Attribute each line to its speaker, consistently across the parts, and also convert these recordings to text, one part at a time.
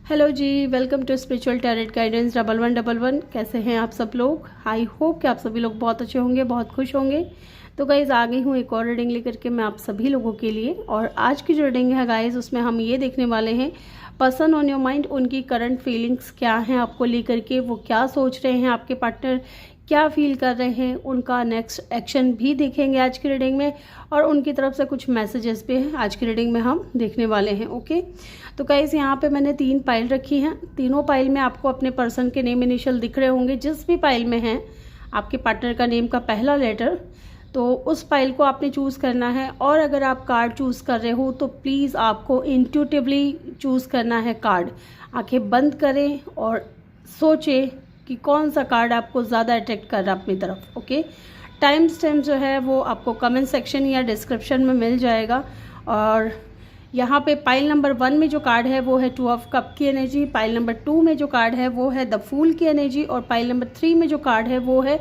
Speaker 1: Hello ji, welcome to spiritual tarot guidance 1111। कैसे हैं आप सब लोग? आई होप कि आप सभी लोग बहुत अच्छे होंगे, बहुत खुश होंगे। तो गाइज़ आ गई हूँ एक और रीडिंग लेकर के मैं आप सभी लोगों के लिए। और आज की जो रीडिंग है गाइज़, उसमें हम ये देखने वाले हैं पर्सन ऑन योर माइंड, उनकी करंट फीलिंग्स क्या हैं आपको लेकर के, वो क्या सोच रहे हैं, आपके पार्टनर क्या फील कर रहे हैं, उनका नेक्स्ट एक्शन भी देखेंगे आज की रीडिंग में। और उनकी तरफ से कुछ मैसेजेस भी हैं आज की रीडिंग में हम देखने वाले हैं। ओके, तो गाइस यहाँ पे मैंने 3 पाइल रखी हैं। तीनों पाइल में आपको अपने पर्सन के नेम इनिशियल दिख रहे होंगे। जिस भी पाइल में है आपके पार्टनर का नेम का पहला लेटर, तो उस पाइल को आपने चूज़ करना है। और अगर आप कार्ड चूज़ कर रहे हो तो प्लीज़ आपको इंट्यूटिवली चूज़ करना है कार्ड। आंखें बंद करें और सोचें कि कौन सा कार्ड आपको ज़्यादा अट्रैक्ट कर रहा है अपनी तरफ। ओके, टाइम स्टैम्प जो है वो आपको कमेंट सेक्शन या डिस्क्रिप्शन में मिल जाएगा। और यहाँ पे पाइल नंबर 1 में जो कार्ड है वो है 2 ऑफ कप की एनर्जी, पाइल नंबर 2 में जो कार्ड है वो है द फूल की एनर्जी, और पाइल नंबर 3 में जो कार्ड है वो है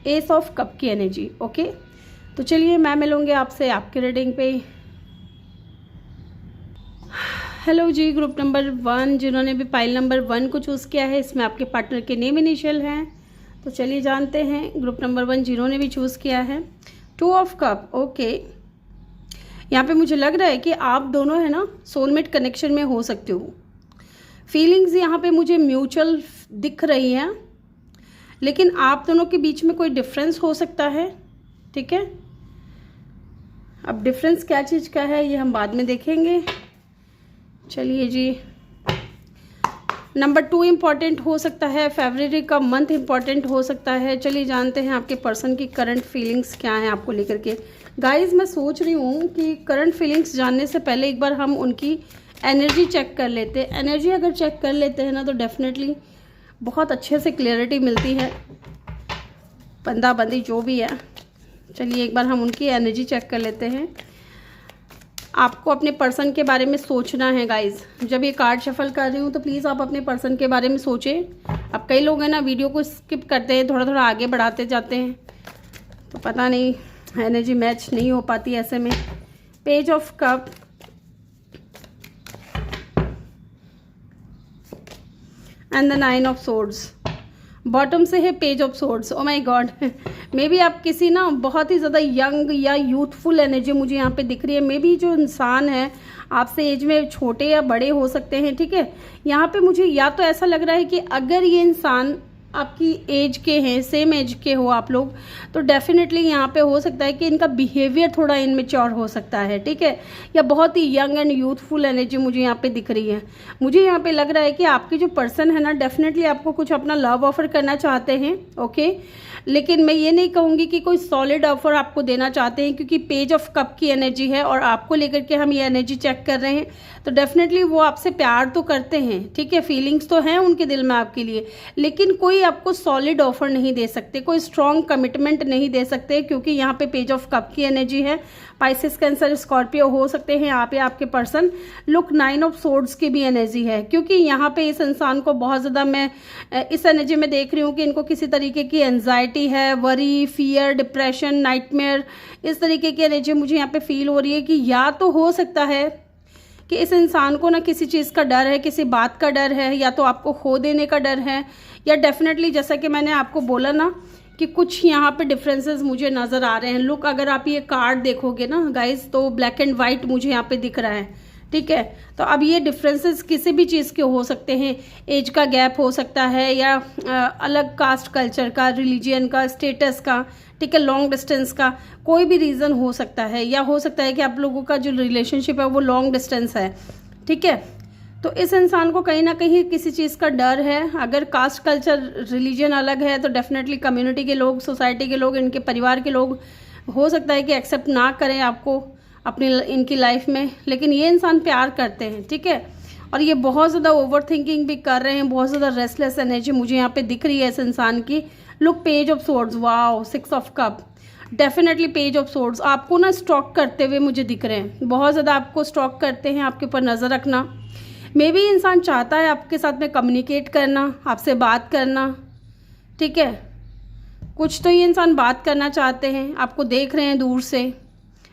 Speaker 1: एस ऑफ कप की एनर्जी। ओके, तो चलिए मैं मिलूँगी आपसे आपके रीडिंग पे। हेलो जी, ग्रुप नंबर 1 जिन्होंने भी पाइल नंबर 1 को चूज़ किया है, इसमें आपके पार्टनर के नेम इनिशियल हैं। तो चलिए जानते हैं ग्रुप नंबर 1 जिन्होंने भी चूज़ किया है 2 ऑफ कप। ओके, यहाँ पे मुझे लग रहा है कि आप दोनों है ना सोलमेट कनेक्शन में हो सकते हो। फीलिंग्स यहाँ पे मुझे म्यूचुअल दिख रही हैं, लेकिन आप दोनों के बीच में कोई डिफरेंस हो सकता है। ठीक है, अब डिफरेंस क्या चीज़ का है ये हम बाद में देखेंगे। चलिए जी, नंबर 2 इम्पॉर्टेंट हो सकता है, फरवरी का मंथ इम्पॉर्टेंट हो सकता है। चलिए जानते हैं आपके पर्सन की करंट फीलिंग्स क्या हैं आपको लेकर के। गाइस मैं सोच रही हूँ कि करंट फीलिंग्स जानने से पहले एक बार हम उनकी एनर्जी चेक कर लेते हैं। एनर्जी अगर चेक कर लेते हैं ना तो डेफिनेटली बहुत अच्छे से क्लियरिटी मिलती है, बंदी जो भी है। चलिए एक बार हम उनकी एनर्जी चेक कर लेते हैं। आपको अपने पर्सन के बारे में सोचना है गाइज। जब ये कार्ड शफल कर रही हूँ तो प्लीज़ आप अपने पर्सन के बारे में सोचें। अब कई लोग हैं ना वीडियो को स्किप करते हैं, थोड़ा थोड़ा आगे बढ़ाते जाते हैं, तो पता नहीं एनर्जी मैच नहीं हो पाती ऐसे में। Page of cup, and the 9 of swords. Bottom से है page of swords. Oh my God, may be आप किसी ना बहुत ही ज़्यादा यंग या यूथफुल एनर्जी मुझे यहाँ पे दिख रही है। मे बी जो इंसान है आपसे एज में छोटे या बड़े हो सकते हैं। ठीक है, यहाँ पे मुझे या तो ऐसा लग रहा है कि अगर ये इंसान आपकी एज के हैं, सेम एज के हो आप लोग, तो डेफिनेटली यहाँ पे हो सकता है कि इनका बिहेवियर थोड़ा इनमेच्योर हो सकता है। ठीक है, या बहुत ही यंग एंड यूथफुल एनर्जी मुझे यहाँ पे दिख रही है। मुझे यहाँ पे लग रहा है कि आपके जो पर्सन है ना डेफिनेटली आपको कुछ अपना लव ऑफर करना चाहते हैं। ओके, लेकिन मैं ये नहीं कहूँगी कि कोई सॉलिड ऑफर आपको देना चाहते हैं, क्योंकि पेज ऑफ कप की एनर्जी है और आपको लेकर के हम ये एनर्जी चेक कर रहे हैं। तो डेफिनेटली वो आपसे प्यार तो करते हैं, ठीक है, फीलिंग्स तो हैं उनके दिल में आपके लिए, लेकिन कोई आपको सॉलिड ऑफर नहीं दे सकते, कोई स्ट्रॉन्ग कमिटमेंट नहीं दे सकते, क्योंकि यहाँ पे पेज ऑफ कप की एनर्जी है। पाइसेस, कैंसर, स्कॉर्पियो हो सकते हैं यहाँ पे आपके पर्सन। लुक 9 ऑफ सोर्ड्स की भी एनर्जी है, क्योंकि यहाँ पे इस इंसान को बहुत ज़्यादा मैं इस एनर्जी में देख रही हूँ कि इनको किसी तरीके की एंजाइटी है, वरी, फियर, डिप्रेशन, नाइटमेयर, इस तरीके की एनर्जी मुझे यहाँ पे फील हो रही है। कि या तो हो सकता है कि इस इंसान को ना किसी चीज़ का डर है, किसी बात का डर है, या तो आपको खो देने का डर है, या डेफिनेटली जैसा कि मैंने आपको बोला ना कि कुछ यहाँ पे डिफरेंसेस मुझे नज़र आ रहे हैं। लुक, अगर आप ये कार्ड देखोगे ना गाइस तो ब्लैक एंड वाइट मुझे यहाँ पे दिख रहा है। ठीक है, तो अब ये डिफरेंसेस किसी भी चीज़ के हो सकते हैं। एज का गैप हो सकता है, या अलग कास्ट कल्चर का, रिलीजियन का, स्टेटस का, ठीक है, लॉन्ग डिस्टेंस का, कोई भी रीज़न हो सकता है। या हो सकता है कि आप लोगों का जो रिलेशनशिप है वो लॉन्ग डिस्टेंस है। ठीक है, तो इस इंसान को कहीं ना कहीं किसी चीज़ का डर है। अगर कास्ट कल्चर रिलीजन अलग है तो डेफिनेटली कम्युनिटी के लोग, सोसाइटी के लोग, इनके परिवार के लोग हो सकता है कि एक्सेप्ट ना करें आपको अपनी इनकी लाइफ में, लेकिन ये इंसान प्यार करते हैं। ठीक है, और ये बहुत ज़्यादा ओवर थिंकिंग भी कर रहे हैं, बहुत ज़्यादा रेस्टलेस एनर्जी मुझे यहाँ पे दिख रही है इस इंसान की। Look, page of swords, wow, 6 of cup, definitely page of swords आपको ना स्टॉक करते हुए मुझे दिख रहे हैं। बहुत ज़्यादा आपको स्टॉक करते हैं, आपके ऊपर नज़र रखना। मे बी इंसान चाहता है आपके साथ में कम्युनिकेट करना, आपसे बात करना। ठीक है, कुछ तो ये इंसान बात करना चाहते हैं, आपको देख रहे हैं दूर से।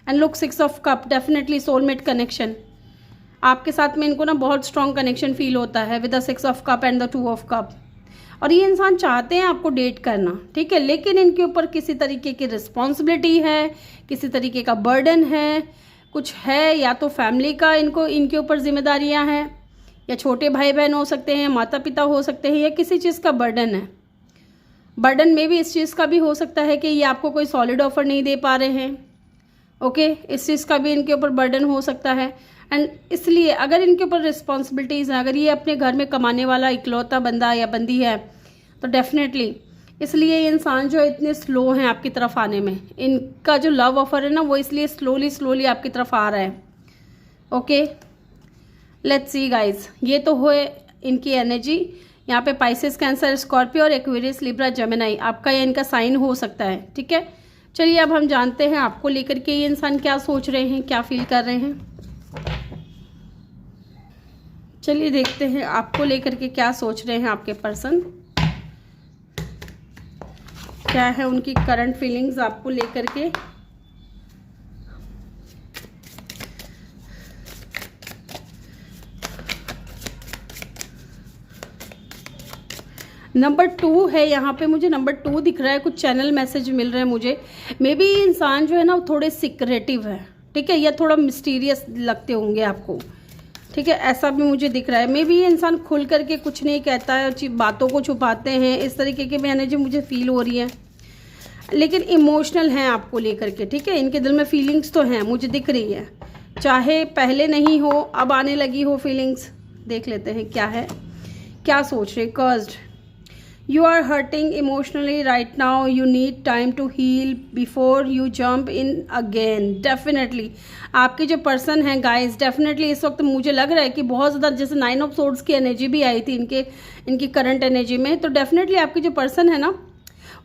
Speaker 1: And look, 6 of cup, definitely soulmate connection. आपके साथ में इनको ना बहुत स्ट्रॉन्ग कनेक्शन फील होता है with the 6 of cup and the 2 of cup. और ये इंसान चाहते हैं आपको डेट करना, ठीक है, लेकिन इनके ऊपर किसी तरीके की रिस्पॉन्सिबिलिटी है, किसी तरीके का बर्डन है, कुछ है, या तो फैमिली का इनके ऊपर जिम्मेदारियां हैं, या छोटे भाई बहन हो सकते हैं, माता पिता हो सकते हैं, या किसी चीज़ का बर्डन है। बर्डन में भी इस चीज़ का भी हो सकता है कि ये आपको कोई सॉलिड ऑफर नहीं दे पा रहे हैं, ओके, इस चीज़ का भी इनके ऊपर बर्डन हो सकता है। एंड इसलिए अगर इनके ऊपर रिस्पॉन्सिबिलिटीज़ हैं, अगर ये अपने घर में कमाने वाला इकलौता बंदा या बंदी है, तो डेफिनेटली इसलिए ये इंसान जो इतने स्लो हैं आपकी तरफ आने में, इनका जो लव ऑफर है ना वो इसलिए स्लोली आपकी तरफ आ रहा है। ओके, लेट्स सी गाइज, ये तो हुए इनकी एनर्जी। यहाँ पे पाइसेस, कैंसर, स्कॉर्पियो और एक्वेरियस, लिब्रा, जेमिनी आपका या इनका साइन हो सकता है, ठीक है। चलिए अब हम जानते हैं आपको लेकर के ये इंसान क्या सोच रहे हैं, क्या फील कर रहे हैं। चलिए देखते हैं आपको लेकर के क्या सोच रहे हैं आपके पर्सन, क्या है उनकी करंट फीलिंग्स आपको लेकर के। नंबर 2 है यहाँ पे, मुझे नंबर 2 दिख रहा है, कुछ चैनल मैसेज मिल रहे हैं मुझे। मे बी इंसान जो है ना थोड़े सीक्रेटिव है, ठीक है, या थोड़ा मिस्टीरियस लगते होंगे आपको, ठीक है, ऐसा भी मुझे दिख रहा है। मे बी ये इंसान खुल करके कुछ नहीं कहता है, बातों को छुपाते हैं, इस तरीके की एनर्जी मुझे फील हो रही है, लेकिन इमोशनल हैं आपको लेकर के, ठीक है, इनके दिल में फीलिंग्स तो हैं, मुझे दिख रही है, चाहे पहले नहीं हो अब आने लगी हो फीलिंग्स। देख लेते हैं क्या है, क्या सोच रहे। Cursed, you are hurting emotionally right now, you need time to heal before you jump in again। definitely आपके जो पर्सन हैं गाइस, डेफिनेटली इस वक्त मुझे लग रहा है कि बहुत ज़्यादा, जैसे 9 ऑफ सोर्ड्स की एनर्जी भी आई थी इनकी करंट एनर्जी में, तो डेफिनेटली आपके जो पर्सन है ना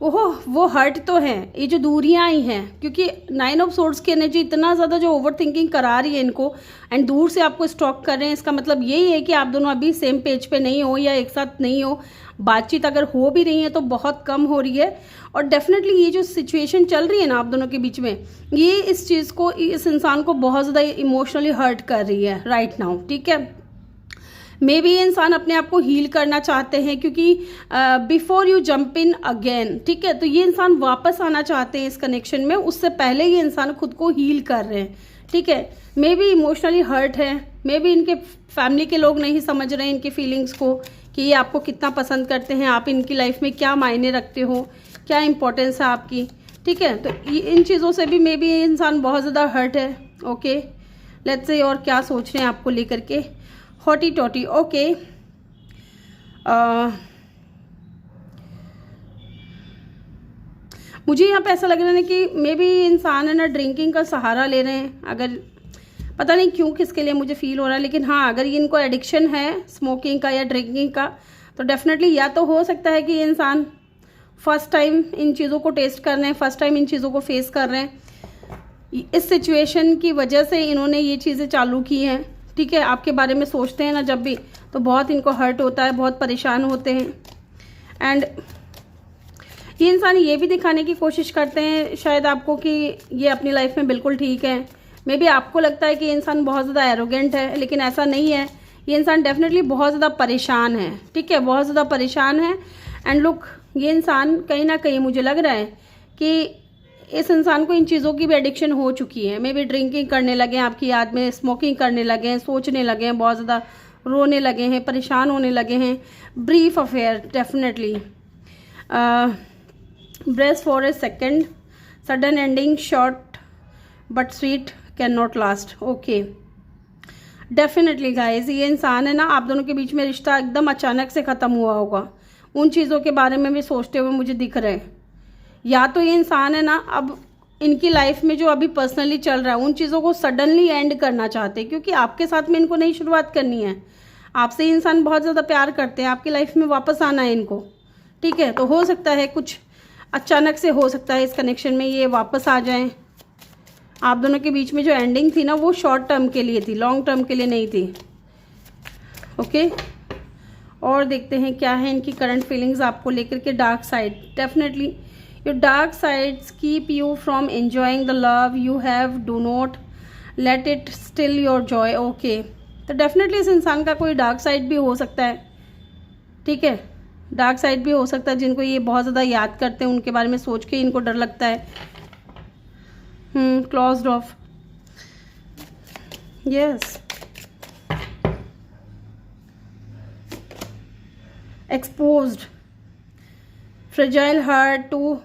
Speaker 1: वो हर्ट तो है, ये जो दूरियां आई हैं, क्योंकि 9 ऑफ सोर्ड्स की एनर्जी इतना ज़्यादा जो ओवर थिंकिंग करा रही है इनको, एंड दूर से आपको स्टॉक कर रहे हैं। इसका मतलब यही है कि आप दोनों अभी सेम पेज पे नहीं हो या एक साथ नहीं हो, बातचीत अगर हो भी रही है तो बहुत कम हो रही है। और डेफिनेटली ये जो सिचुएशन चल रही है ना आप दोनों के बीच में, ये इस चीज़ को, इस इंसान को बहुत ज़्यादा इमोशनली हर्ट कर रही है राइट नाउ, ठीक है। मे बी ये इंसान अपने आप को हील करना चाहते हैं, क्योंकि before you jump in again, ठीक है, तो ये इंसान वापस आना चाहते हैं इस कनेक्शन में, उससे पहले ये इंसान खुद को हील कर रहे हैं, ठीक है। मे बी इमोशनली हर्ट है, मे बी इनके फैमिली के लोग नहीं समझ रहे हैं इनकी फीलिंग्स को, कि ये आपको कितना पसंद करते हैं, आप इनकी लाइफ में क्या मायने रखते हो, क्या इंपॉर्टेंस है आपकी, ठीक है। तो इन चीज़ों से भी मे बी ये इंसान बहुत ज़्यादा हर्ट है। ओके, लेट्स से और क्या सोच रहे हैं आपको लेकर के। हॉटी टॉटी, ओके, मुझे यहाँ पे ऐसा लग रहा है कि मे बी इंसान है ना ड्रिंकिंग का सहारा ले रहे हैं, अगर पता नहीं क्यों किसके लिए मुझे फील हो रहा है, लेकिन हाँ अगर ये इनको एडिक्शन है स्मोकिंग का या ड्रिंकिंग का, तो डेफिनेटली या तो हो सकता है कि ये इंसान फर्स्ट टाइम इन चीज़ों को टेस्ट कर रहे हैं, फर्स्ट टाइम इन चीज़ों को फेस कर रहे हैं, इस सिचुएशन की वजह से इन्होंने ये चीज़ें चालू की हैं, ठीक है। आपके बारे में सोचते हैं ना जब भी, तो बहुत इनको हर्ट होता है, बहुत परेशान होते हैं। एंड ये इंसान ये भी दिखाने की कोशिश करते हैं शायद आपको कि ये अपनी लाइफ में बिल्कुल ठीक है। मे बी आपको लगता है कि ये इंसान बहुत ज़्यादा एरोगेंट है, लेकिन ऐसा नहीं है। ये इंसान डेफिनेटली बहुत ज़्यादा परेशान है, ठीक है, बहुत ज़्यादा परेशान है। एंड लुक, ये इंसान कहीं ना कहीं मुझे लग रहा है कि इस इंसान को इन चीज़ों की भी एडिक्शन हो चुकी है। मे बी ड्रिंकिंग करने लगे हैं आपकी याद में, स्मोकिंग करने लगे हैं, सोचने लगे हैं, बहुत ज़्यादा रोने लगे हैं, परेशान होने लगे हैं। Brief affair definitely, brace for a second, sudden ending, short but sweet, can not last. Okay, definitely guys, ये इंसान है ना आप दोनों के बीच में रिश्ता एकदम अचानक से ख़त्म हुआ होगा। उन चीज़ों के बारे में भी सोचते हुए मुझे दिख रहा है। या तो ये इंसान है ना अब इनकी लाइफ में जो अभी पर्सनली चल रहा है उन चीज़ों को सडनली एंड करना चाहते हैं, क्योंकि आपके साथ में इनको नई शुरुआत करनी है। आपसे इंसान बहुत ज़्यादा प्यार करते हैं, आपकी लाइफ में वापस आना है इनको, ठीक है। तो हो सकता है कुछ अचानक से हो सकता है इस कनेक्शन में ये वापस आ जाएं। आप दोनों के बीच में जो एंडिंग थी ना वो शॉर्ट टर्म के लिए थी, लॉन्ग टर्म के लिए नहीं थी। ओके, और देखते हैं क्या है इनकी करंट फीलिंग्स आपको लेकर के। Dark side, definitely your dark sides keep you from enjoying the love you have, do not let it still your Joy. Okay, तो डेफिनेटली इस इंसान का कोई डार्क साइड भी हो सकता है, ठीक है, डार्क साइड भी हो सकता है। जिनको ये बहुत ज़्यादा याद करते हैं उनके बारे में सोच के इनको डर लगता है। Closed off, yes, exposed, fragile heart to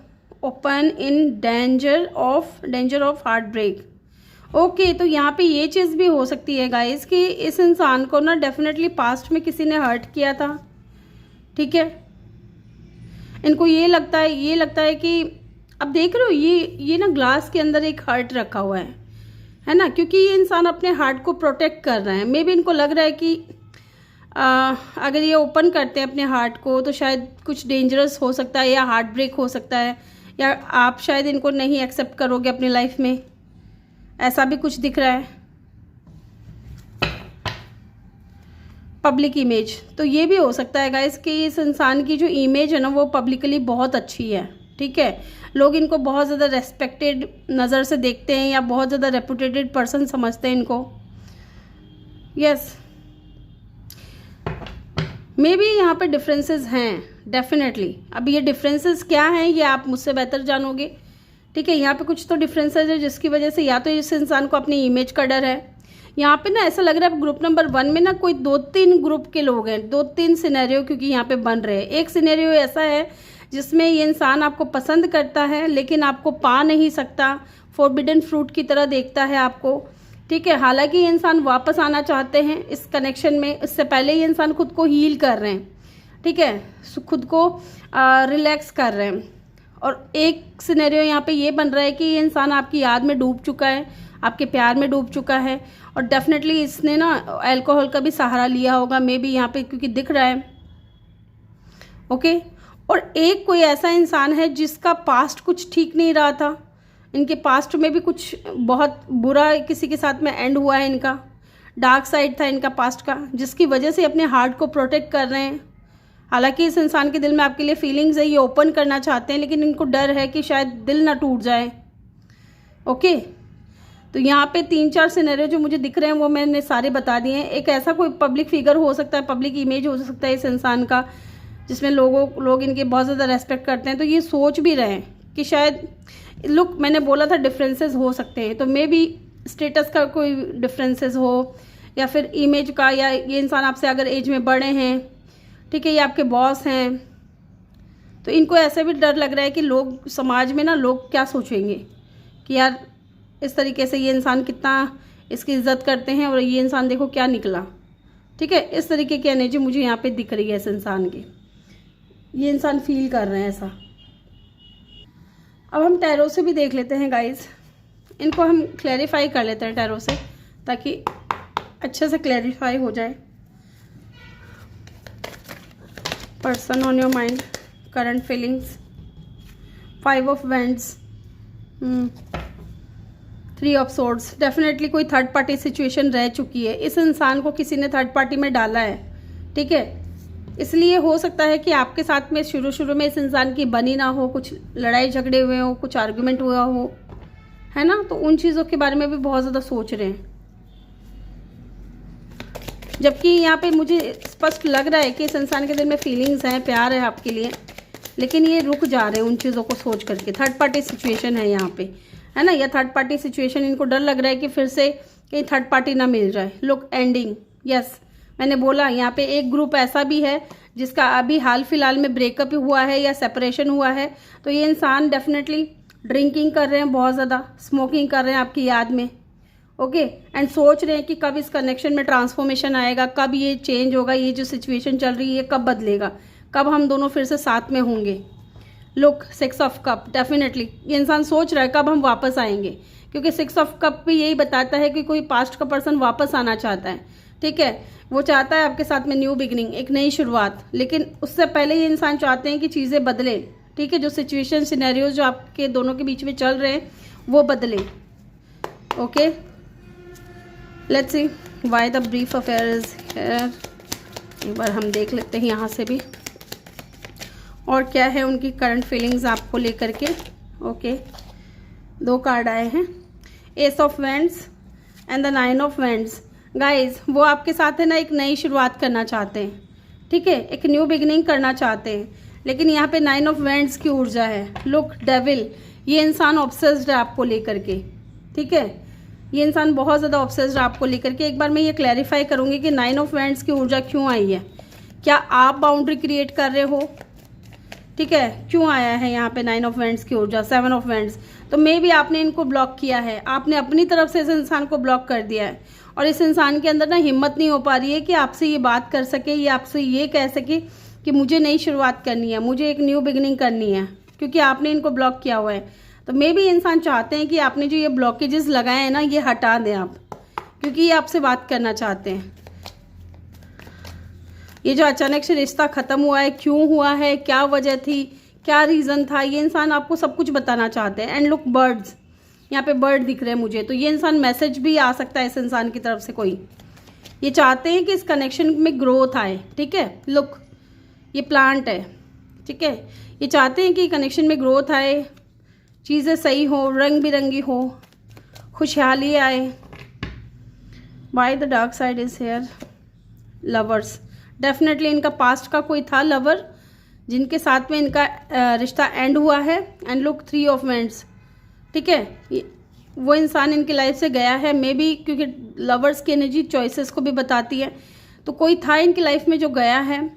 Speaker 1: open in danger of heart break. Okay, तो यहाँ पे ये चीज़ भी हो सकती है गाइस कि इस इंसान को ना डेफिनेटली पास्ट में किसी ने हर्ट किया था, ठीक है। इनको ये लगता है कि अब देख रहे हो ये ना ग्लास के अंदर एक हार्ट रखा हुआ है ना, क्योंकि ये इंसान अपने हार्ट को प्रोटेक्ट कर रहे हैं। मे बी इनको लग रहा है कि अगर ये ओपन करते हैं अपने हार्ट को तो शायद कुछ डेंजरस हो सकता है या हार्ट ब्रेक हो सकता है, या आप शायद इनको नहीं एक्सेप्ट करोगे अपनी लाइफ में, ऐसा भी कुछ दिख रहा है। पब्लिक इमेज, तो ये भी हो सकता है गाइस कि इस इंसान की जो इमेज है ना वो पब्लिकली बहुत अच्छी है, ठीक है। लोग इनको बहुत ज़्यादा रेस्पेक्टेड नज़र से देखते हैं या बहुत ज़्यादा रेपुटेटेड पर्सन समझते हैं इनको, यस। मे बी यहाँ पे डिफरेंसेस हैं डेफिनेटली। अब ये डिफरेंसेस क्या हैं ये आप मुझसे बेहतर जानोगे, ठीक है। यहाँ पे कुछ तो डिफरेंसेस है जिसकी वजह से या तो इस इंसान को अपनी इमेज का डर है। यहाँ पे ना ऐसा लग रहा है ग्रुप नंबर 1 में ना कोई 2-3 ग्रुप के लोग हैं, 2-3 सिनेरियो क्योंकि यहाँ पे बन रहे हैं। एक सिनेरियो ऐसा है जिसमें ये इंसान आपको पसंद करता है लेकिन आपको पा नहीं सकता, फॉरबिडन फ्रूट की तरह देखता है आपको, ठीक है। हालांकि ये इंसान वापस आना चाहते हैं इस कनेक्शन में, इससे पहले ये इंसान खुद को हील कर रहे हैं, ठीक है, खुद को रिलैक्स कर रहे हैं। और एक सिनेरियो यहाँ पे ये बन रहा है कि ये इंसान आपकी याद में डूब चुका है, आपके प्यार में डूब चुका है, और डेफिनेटली इसने ना अल्कोहल का भी सहारा लिया होगा मे बी यहाँ पे, क्योंकि दिख रहा है, ओके। और एक कोई ऐसा इंसान है जिसका पास्ट कुछ ठीक नहीं रहा था, इनके पास्ट में भी कुछ बहुत बुरा किसी के साथ में एंड हुआ है, इनका डार्क साइड था इनका पास्ट का, जिसकी वजह से अपने हार्ट को प्रोटेक्ट कर रहे हैं। हालांकि इस इंसान के दिल में आपके लिए फीलिंग्स है, ये ओपन करना चाहते हैं, लेकिन इनको डर है कि शायद दिल ना टूट जाए, ओके। तो यहाँ पे 3-4 सिनेरियो जो मुझे दिख रहे हैं वो मैंने सारे बता दिए हैं। एक ऐसा कोई पब्लिक फिगर हो सकता है, पब्लिक इमेज हो सकता है इस इंसान का, जिसमें लोग इनके बहुत ज़्यादा रेस्पेक्ट करते हैं। तो ये सोच भी रहे हैं कि शायद लुक, मैंने बोला था डिफरेंसेस हो सकते हैं, तो मे बी स्टेटस का कोई डिफरेंसेस हो, या फिर इमेज का, या ये इंसान आपसे अगर एज में बड़े हैं, ठीक है, ये आपके बॉस हैं, तो इनको ऐसे भी डर लग रहा है कि लोग समाज में ना लोग क्या सोचेंगे कि यार इस तरीके से ये इंसान कितना इसकी इज्जत करते हैं और ये इंसान देखो क्या निकला, ठीक है। इस तरीके की एनर्जी मुझे यहाँ पे दिख रही है इस इंसान की, ये इंसान फील कर रहे हैं ऐसा। अब हम टैरो से भी देख लेते हैं गाइस, इनको हम क्लैरिफाई कर लेते हैं टैरो से ताकि अच्छे से क्लैरिफाई हो जाए। Person on your mind, current feelings, 5 of wands, 3 of swords. Definitely कोई थर्ड पार्टी सिचुएशन रह चुकी है, इस इंसान को किसी ने थर्ड पार्टी में डाला है, ठीक है। इसलिए हो सकता है कि आपके साथ में शुरू में इस इंसान की बनी ना हो, कुछ लड़ाई झगड़े हुए हो, कुछ आर्गुमेंट हुआ हो, है ना। तो उन चीज़ों के बारे में भी बहुत ज़्यादा सोच रहे हैं, जबकि यहाँ पे मुझे स्पष्ट लग रहा है कि इस इंसान के दिल में फीलिंग्स हैं, प्यार है आपके लिए, लेकिन ये रुक जा रहे हैं उन चीज़ों को सोच करके। थर्ड पार्टी सिचुएशन है यहाँ पे, है ना, या थर्ड पार्टी सिचुएशन, इनको डर लग रहा है कि फिर से कहीं थर्ड पार्टी ना मिल जाए। लुक, एंडिंग, यस, मैंने बोला यहाँ पे एक ग्रुप ऐसा भी है जिसका अभी हाल फिलहाल में ब्रेकअप हुआ है या सेपरेशन हुआ है। तो ये इंसान डेफिनेटली ड्रिंकिंग कर रहे हैं, बहुत ज़्यादा स्मोकिंग कर रहे हैं आपकी याद में, ओके, एंड सोच रहे हैं कि कब इस कनेक्शन में ट्रांसफॉर्मेशन आएगा, कब ये चेंज होगा, ये जो सिचुएशन चल रही है कब बदलेगा, कब हम दोनों फिर से साथ में होंगे। लुक, 6 ऑफ कप, डेफिनेटली ये इंसान सोच रहा है कब हम वापस आएंगे, क्योंकि 6 ऑफ कप भी यही बताता है कि कोई पास्ट का पर्सन वापस आना चाहता है, ठीक है। वो चाहता है आपके साथ में न्यू बिगनिंग, एक नई शुरुआत, लेकिन उससे पहले ये इंसान चाहते हैं कि चीज़ें बदले, ठीक है। जो सिचुएशन सिनेरियोज जो आपके दोनों के बीच में चल रहे हैं वो बदले, okay. Let's see why the brief affair is here. एक बार हम देख लेते हैं यहाँ से भी और क्या है उनकी करंट फीलिंग्स आपको लेकर के, ओके। 2 कार्ड आए हैं, S of wands and the 9 of wands. Guys वो आपके साथ है ना एक नई शुरुआत करना चाहते हैं, ठीक है, एक न्यू बिगिनिंग करना चाहते हैं, लेकिन यहाँ पे 9 ऑफ वैंड्स की ऊर्जा है। लुक डेविल, ये इंसान ऑब्सेस्ड है आपको लेकर के, ठीक है, ये इंसान बहुत ज़्यादा ऑब्सेस्ड है आपको लेकर के। एक बार मैं ये क्लैरिफाई करूँगी कि 9 ऑफ वैंड्स की ऊर्जा क्यों आई है। क्या आप बाउंड्री क्रिएट कर रहे हो, ठीक है, क्यों आया है यहाँ पे 9 ऑफ वैंड्स की ऊर्जा, 7 ऑफ वैंड्स, तो मे भी आपने इनको ब्लॉक किया है, आपने अपनी तरफ से इस इंसान को ब्लॉक कर दिया है, और इस इंसान के अंदर ना हिम्मत नहीं हो पा रही है कि आपसे ये बात कर सके, ये आपसे ये कह सके कि मुझे नई शुरुआत करनी है, मुझे एक न्यू बिगिनिंग करनी है, क्योंकि आपने इनको ब्लॉक किया हुआ है। तो मे भी इंसान चाहते हैं कि आपने जो ये ब्लॉकेजेस लगाए हैं ना, ये हटा दें आप, क्योंकि ये आपसे बात करना चाहते हैं। ये जो अचानक से रिश्ता ख़त्म हुआ है, क्यों हुआ है, क्या वजह थी, क्या रीज़न था, ये इंसान आपको सब कुछ बताना चाहते हैं। एंड लुक बर्ड्स, यहाँ पे बर्ड दिख रहे हैं मुझे, तो ये इंसान मैसेज भी आ सकता है इस इंसान की तरफ से कोई, ये चाहते हैं कि इस कनेक्शन में ग्रोथ आए, ठीक है। लुक ये प्लांट है, ठीक है, ये चाहते हैं कि कनेक्शन में ग्रोथ आए, चीज़ें सही हो, रंग बिरंगी हो, खुशहाली आए। By the dark side is here. Lovers, definitely इनका पास्ट का कोई था लवर जिनके साथ में इनका रिश्ता एंड हुआ है। एंड लुक 3 ऑफ वैंड्स, ठीक है, वो इंसान इनकी लाइफ से गया है, मे बी, क्योंकि लवर्स की एनर्जी चॉइसेस को भी बताती है, तो कोई था इनकी लाइफ में जो गया है।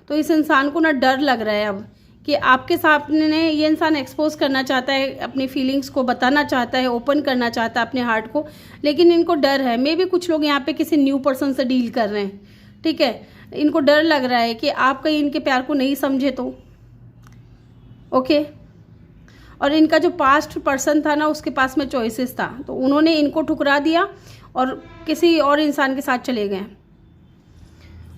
Speaker 1: तो इस इंसान को ना डर लग रहा है अब कि आपके सामने ये इंसान एक्सपोज करना चाहता है, अपनी फीलिंग्स को बताना चाहता है, ओपन करना चाहता है अपने हार्ट को, लेकिन इनको डर है। मे बी कुछ लोग यहाँ पे किसी न्यू पर्सन से डील कर रहे हैं, ठीक है, इनको डर लग रहा है कि आप कहीं इनके प्यार को नहीं समझे तो, ओके। और इनका जो पास्ट पर्सन था ना, उसके पास में चॉइसेस था, तो उन्होंने इनको ठुकरा दिया और किसी और इंसान के साथ चले गए।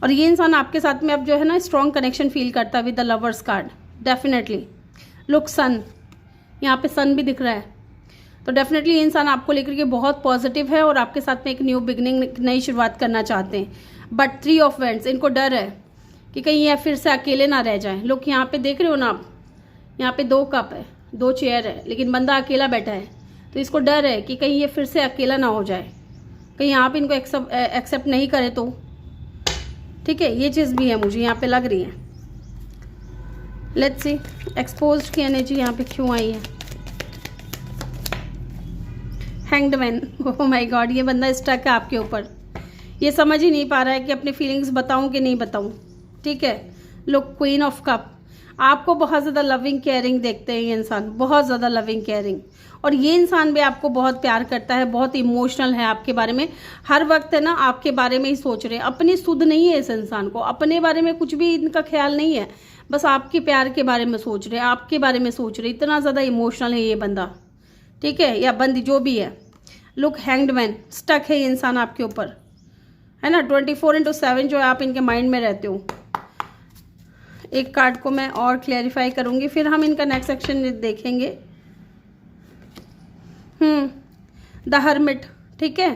Speaker 1: और ये इंसान आपके साथ में अब जो है ना स्ट्रॉन्ग कनेक्शन फील करता है with the lovers card, definitely. Look son, यहाँ पे सन भी दिख रहा है, तो डेफिनेटली ये इंसान आपको लेकर के बहुत पॉजिटिव है और आपके साथ में एक न्यू बिगनिंग, नई शुरुआत करना चाहते हैं। बट 3 ऑफ वैंड्स, इनको डर है कि कहीं ये फिर से अकेले ना रह जाए। लोग यहाँ पे देख रहे हो ना आप, यहाँ पे 2 कप है, 2 चेयर है, लेकिन बंदा अकेला बैठा है, तो इसको डर है कि कहीं ये फिर से अकेला ना हो जाए, कहीं आप इनको एक्सेप्ट नहीं करें तो, ठीक है, ये चीज़ भी है मुझे यहाँ पे लग रही है। लेट्स सी एक्सपोज्ड की एनर्जी यहाँ पे क्यों आई है। Hanged man, oh my God, ये बंदा स्टक है आपके ऊपर, ये समझ ही नहीं पा रहा है कि अपनी फीलिंग्स बताऊं कि नहीं बताऊं, ठीक है। लुक क्वीन ऑफ कप, आपको बहुत ज़्यादा लविंग केयरिंग देखते हैं ये इंसान, बहुत ज़्यादा लविंग केयरिंग, और ये इंसान भी आपको बहुत प्यार करता है, बहुत इमोशनल है आपके बारे में, हर वक्त है ना आपके बारे में ही सोच रहे हैं। अपनी सुध नहीं है इस इंसान को, अपने बारे में कुछ भी इनका ख्याल नहीं है, बस आपके प्यार के बारे में सोच रहे हैं, आपके बारे में सोच रहे, इतना ज़्यादा इमोशनल है ये बंदा, ठीक है, या बंदी जो भी है। लुक हैंग्ड मैन, स्टक है ये इंसान आपके ऊपर, है ना, 24/7 जो है आप इनके माइंड में रहते हो। एक कार्ड को मैं और क्लैरिफाई करूंगी, फिर हम इनका नेक्स्ट सेक्शन देखेंगे। द हर्मिट, ठीक है,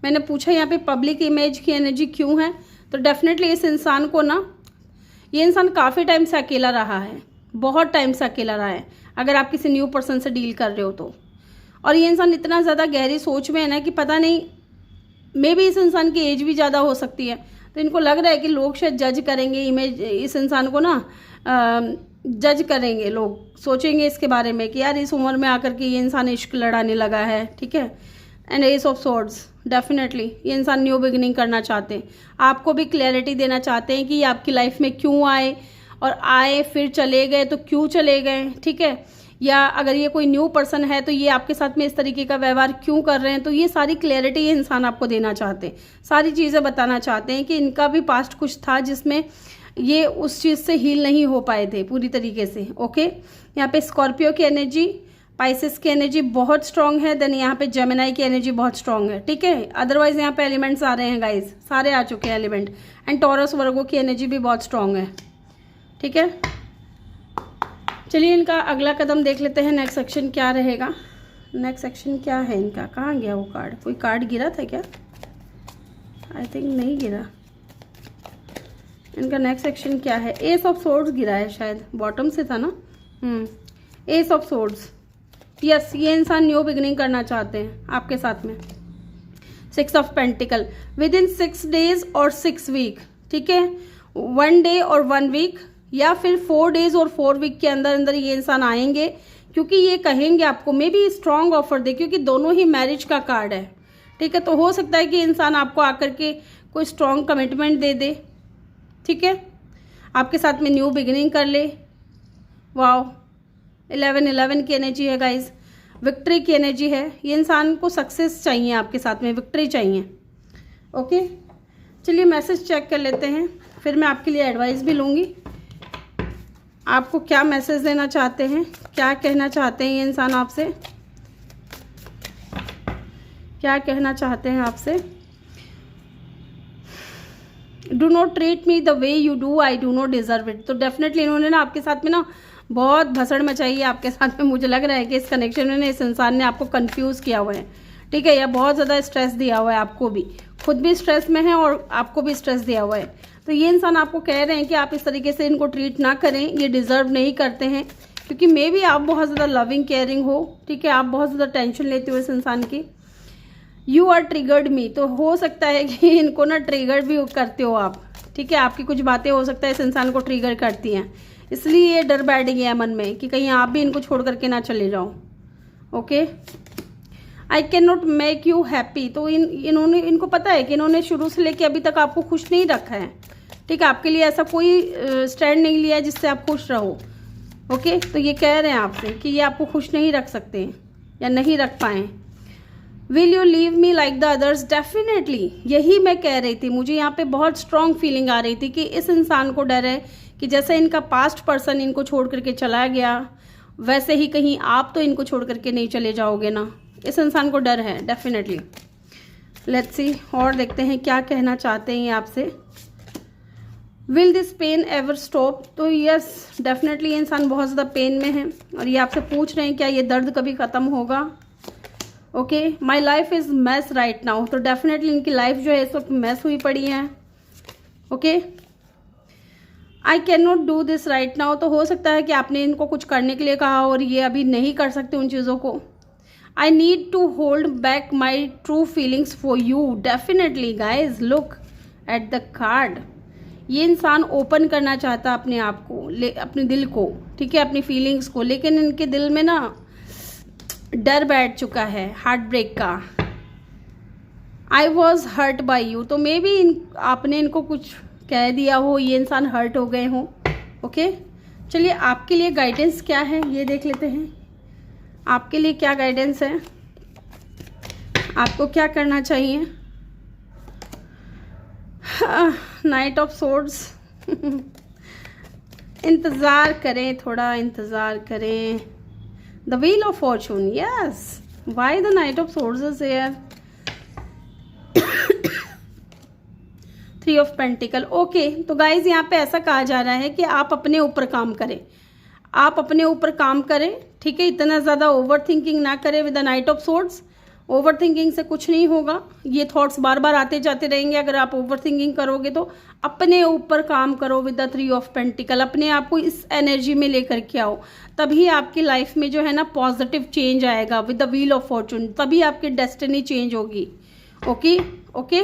Speaker 1: मैंने पूछा यहाँ पे पब्लिक इमेज की एनर्जी क्यों है, तो डेफिनेटली इस इंसान को ना, ये इंसान काफ़ी टाइम से अकेला रहा है, बहुत टाइम से अकेला रहा है, अगर आप किसी न्यू पर्सन से डील कर रहे हो तो। और ये इंसान इतना ज़्यादा गहरी सोच में है ना कि पता नहीं, मे भी इस इंसान की एज भी ज़्यादा हो सकती है, तो इनको लग रहा है कि लोग शायद जज करेंगे, इमेज इस इंसान को ना जज करेंगे, लोग सोचेंगे इसके बारे में कि यार इस उम्र में आकर के ये इंसान इश्क लड़ाने लगा है, ठीक है। And S of swords, definitely ये इंसान न्यू बिगिनिंग करना चाहते हैं, आपको भी क्लैरिटी देना चाहते हैं कि ये आपकी लाइफ में क्यों आए, और आए फिर चले गए तो क्यों चले गए, ठीक है, या अगर ये कोई न्यू पर्सन है तो ये आपके साथ में इस तरीके का व्यवहार क्यों कर रहे हैं। तो ये सारी क्लैरिटी ये इंसान आपको देना चाहते हैं, सारी चीज़ें बताना चाहते हैं कि इनका भी पास्ट कुछ था जिसमें ये उस चीज़ से हील नहीं हो पाए थे पूरी तरीके से, ओके। यहाँ पे स्कॉर्पियो की एनर्जी, पाइसेस की एनर्जी बहुत स्ट्रांग है, देन यहाँ पे जेमिनाई की एनर्जी बहुत स्ट्रांग है, ठीक है। अदरवाइज यहाँ पे एलिमेंट्स आ रहे हैं गाइज, सारे आ चुके हैं एलिमेंट। एंड टॉरस वर्गो की एनर्जी भी बहुत स्ट्रांग है, ठीक है। चलिए इनका अगला कदम देख लेते हैं, नेक्स्ट सेक्शन क्या रहेगा। नेक्स्ट सेक्शन क्या है इनका, कहाँ गया वो कार्ड, कोई कार्ड गिरा था क्या, आई थिंक नहीं गिरा। इनका नेक्स्ट सेक्शन क्या है, एस ऑफ सोर्ड्स गिरा है शायद, बॉटम से था ना, एस ऑफ सोर्ड्स, यस, ये इंसान न्यू बिगिनिंग करना चाहते हैं आपके साथ में। 6 of pentacle, with in 6 days और 6 वीक, ठीक है, 1 डे और 1 वीक, या फिर 4 डेज और 4 वीक के अंदर अंदर ये इंसान आएंगे, क्योंकि ये कहेंगे आपको मे बी स्ट्रॉन्ग ऑफर दे, क्योंकि दोनों ही मैरिज का कार्ड है, ठीक है। तो हो सकता है कि इंसान आपको आकर के कोई स्ट्रॉन्ग कमिटमेंट दे दे, ठीक है, आपके साथ में न्यू बिगिनिंग कर ले। वाओ, 11 की एनर्जी है गाइज, विक्ट्री की एनर्जी है। ये इंसान को सक्सेस चाहिए, आपके साथ में विक्ट्री चाहिए। ओके, चलिए मैसेज चेक कर लेते हैं, फिर मैं आपके लिए एडवाइस भी लूँगी। आपको क्या मैसेज देना चाहते हैं, क्या कहना चाहते हैं ये इंसान आपसे, क्या कहना चाहते हैं आपसे। Do not treat me the way you do, I do not deserve it. तो डेफिनेटली इन्होंने ना आपके साथ में ना बहुत भसड़ मचाई है आपके साथ में। मुझे लग रहा है कि इस कनेक्शन में इस इंसान ने आपको कंफ्यूज किया हुआ है, ठीक है, या बहुत ज़्यादा स्ट्रेस दिया हुआ है आपको भी, खुद भी स्ट्रेस में है और आपको भी स्ट्रेस दिया हुआ है। तो ये इंसान आपको कह रहे हैं कि आप इस तरीके से इनको ट्रीट ना करें, ये डिज़र्व नहीं करते हैं, क्योंकि मे बी आप बहुत ज़्यादा लविंग केयरिंग हो, ठीक है, आप बहुत ज़्यादा टेंशन लेते हो इस इंसान की। यू आर ट्रिगर्ड मी, तो हो सकता है कि इनको ना ट्रिगर्ड भी करते हो आप, ठीक है, आपकी कुछ बातें हो सकता है इस इंसान को ट्रिगर करती हैं, इसलिए ये डर बैठ गया है मन में कि कहीं आप भी इनको छोड़ करके ना चले जाओ। Okay, I can not make you happy, तो इन्होंने, इनको पता है कि इन्होंने शुरू से लेके अभी तक आपको खुश नहीं रखा है, ठीक है, आपके लिए ऐसा कोई स्टैंड नहीं लिया है जिससे आप खुश रहो। ओके, तो ये कह रहे हैं आपसे कि ये आपको खुश नहीं रख सकते या नहीं रख पाए। Will you leave me like the others, definitely, यही मैं कह रही थी। मुझे यहाँ पे बहुत स्ट्रॉन्ग फीलिंग आ रही थी कि इस इंसान को डर है कि जैसे इनका पास्ट पर्सन इनको छोड़ करके चला गया, वैसे ही कहीं आप तो इनको छोड़ करके नहीं चले जाओगे ना, इस इंसान को डर है डेफिनेटली। लेट्स सी, और देखते हैं क्या कहना चाहते हैं ये आपसे। Will this pain ever stop, तो यस डेफिनेटली ये इंसान बहुत ज़्यादा पेन में है और ये आपसे पूछ रहे हैं क्या ये दर्द कभी ख़त्म होगा। Okay, my life is mess right now, तो डेफिनेटली इनकी लाइफ जो है इस वक्त मैस हुई पड़ी है। Okay, I can not do this right now, तो हो सकता है कि आपने इनको कुछ करने के लिए कहा और ये अभी नहीं कर सकते उन चीज़ों को। I need to hold back my true feelings for you, definitely guys look at the card. ये इंसान ओपन करना चाहता अपने आप को, अपने दिल को, ठीक है, अपनी फीलिंग्स को, लेकिन इनके दिल में ना डर बैठ चुका है हार्ट ब्रेक का। I was hurt by you, तो मे बी आपने इनको कुछ कह दिया हो, ये इंसान हर्ट हो गए हों। ओके, चलिए आपके लिए गाइडेंस क्या है ये देख लेते हैं। आपके लिए क्या गाइडेंस है, आपको क्या करना चाहिए। नाइट ऑफ सोर्ड्स, इंतज़ार करें, थोड़ा इंतज़ार करें। The wheel of Fortune, yes, why the night of swords is here. 3 of pentacle, okay, तो गाइज यहाँ पे ऐसा कहा जा रहा है कि आप अपने ऊपर काम करें, आप अपने ऊपर काम करें, ठीक है, इतना ज़्यादा ओवर थिंकिंग ना करें with the night of swords. Over thinking से कुछ नहीं होगा, ये थॉट्स बार बार आते जाते रहेंगे अगर आप ओवर थिंकिंग करोगे। तो अपने ऊपर काम करो विद द 3 ऑफ पेंटिकल, अपने आप को इस एनर्जी में लेकर के आओ, तभी आपकी लाइफ में जो है ना पॉजिटिव चेंज आएगा with the wheel of Fortune, तभी आपकी डेस्टिनी चेंज होगी। ओके ओके,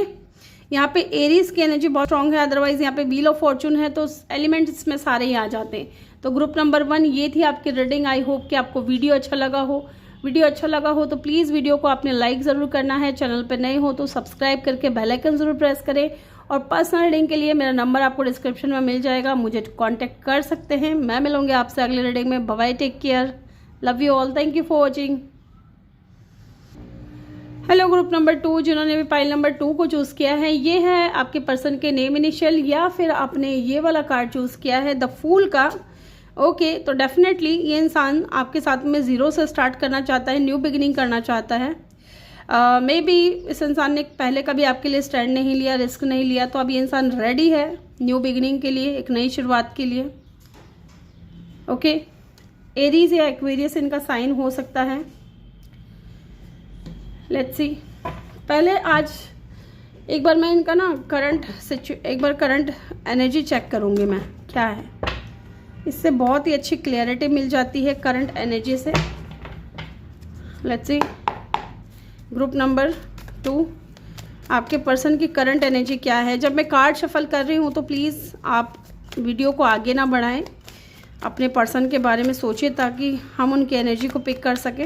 Speaker 1: यहाँ पे एरीज की एनर्जी बहुत स्ट्रॉन्ग है, अदरवाइज यहाँ पे व्हील ऑफ फॉर्चून है तो एलिमेंट्स इसमें सारे ही आ जाते हैं। तो ग्रुप नंबर 1 ये थी आपकी रीडिंग। आई होप कि आपको वीडियो अच्छा लगा हो। वीडियो अच्छा लगा हो तो प्लीज़ वीडियो को आपने लाइक ज़रूर करना है, चैनल पर नए हो तो सब्सक्राइब करके बेल आइकन ज़रूर प्रेस करें, और पर्सनल रीडिंग के लिए मेरा नंबर आपको डिस्क्रिप्शन में मिल जाएगा, मुझे कांटेक्ट कर सकते हैं। मैं मिलूंगी आपसे अगले रीडिंग में। Bye bye, take care, love you all, thank you for watching. Hello group number 2, जिन्होंने भी पाइल नंबर 2 को चूज़ किया है, ये है आपके पर्सन के नेम इनिशियल, या फिर आपने ये वाला कार्ड चूज़ किया है द फूल का। ओके, तो डेफिनेटली ये इंसान आपके साथ में 0 से स्टार्ट करना चाहता है, न्यू बिगिनिंग करना चाहता है। मे बी इस इंसान ने पहले कभी आपके लिए स्टैंड नहीं लिया, रिस्क नहीं लिया, तो अब ये इंसान रेडी है न्यू बिगिनिंग के लिए, एक नई शुरुआत के लिए। ओके, एरीज या एक्वेरियस इनका साइन हो सकता है। लेट्स सी, पहले आज एक बार मैं इनका ना करंट एनर्जी चेक करूँगी मैं क्या है, इससे बहुत ही अच्छी क्लैरिटी मिल जाती है करंट एनर्जी से। लेट्स सी, ग्रुप नंबर 2 आपके पर्सन की करंट एनर्जी क्या है। जब मैं कार्ड शफल कर रही हूँ तो प्लीज़ आप वीडियो को आगे ना बढ़ाएं, अपने पर्सन के बारे में सोचिए ताकि हम उनकी एनर्जी को पिक कर सकें।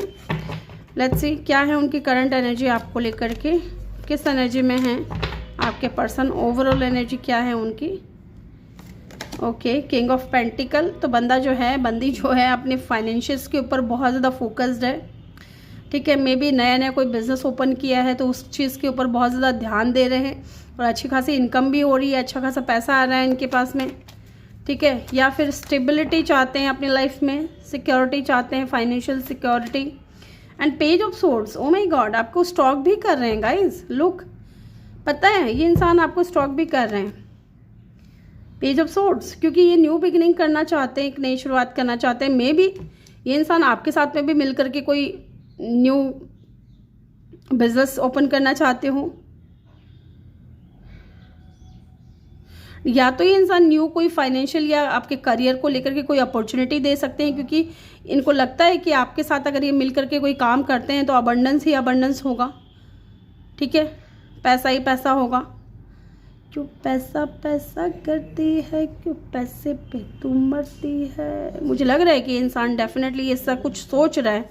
Speaker 1: लेट्स सी क्या है उनकी करंट एनर्जी आपको लेकर के, किस एनर्जी में है आपके पर्सन, ओवरऑल एनर्जी क्या है उनकी। Okay, king of pentacle. तो बंदा जो है, बंदी जो है अपने फाइनेंशियल्स के ऊपर बहुत ज़्यादा फोकस्ड है, ठीक है। मे बी नया नया कोई बिज़नेस ओपन किया है तो उस चीज़ के ऊपर बहुत ज़्यादा ध्यान दे रहे हैं और अच्छी खासी इनकम भी हो रही है, अच्छा खासा पैसा आ रहा है इनके पास में, ठीक है। या फिर स्टेबिलिटी चाहते हैं अपनी लाइफ में, सिक्योरिटी चाहते हैं, financial security. And page of swords, oh my God, आपको स्टॉक भी कर रहे हैं गाइज, लुक, पता है ये इंसान आपको स्टॉक भी कर रहे हैं। पेज ऑफ सोर्ड्स, क्योंकि ये न्यू बिगिनिंग करना चाहते हैं, एक नई शुरुआत करना चाहते हैं। मे बी ये इंसान आपके साथ में भी मिल करके कोई न्यू बिजनेस ओपन करना चाहते हो, या तो ये इंसान न्यू कोई फाइनेंशियल या आपके करियर को लेकर के कोई अपॉर्चुनिटी दे सकते हैं, क्योंकि इनको लगता है कि आपके साथ अगर ये मिल करके कोई काम करते हैं तो अबंडेंस ही अबंडेंस होगा, ठीक है, पैसा ही पैसा होगा। क्यों पैसा पैसा करती है, क्यों पैसे पे तू मरती है। मुझे लग रहा है कि इंसान डेफिनेटली ऐसा कुछ सोच रहा है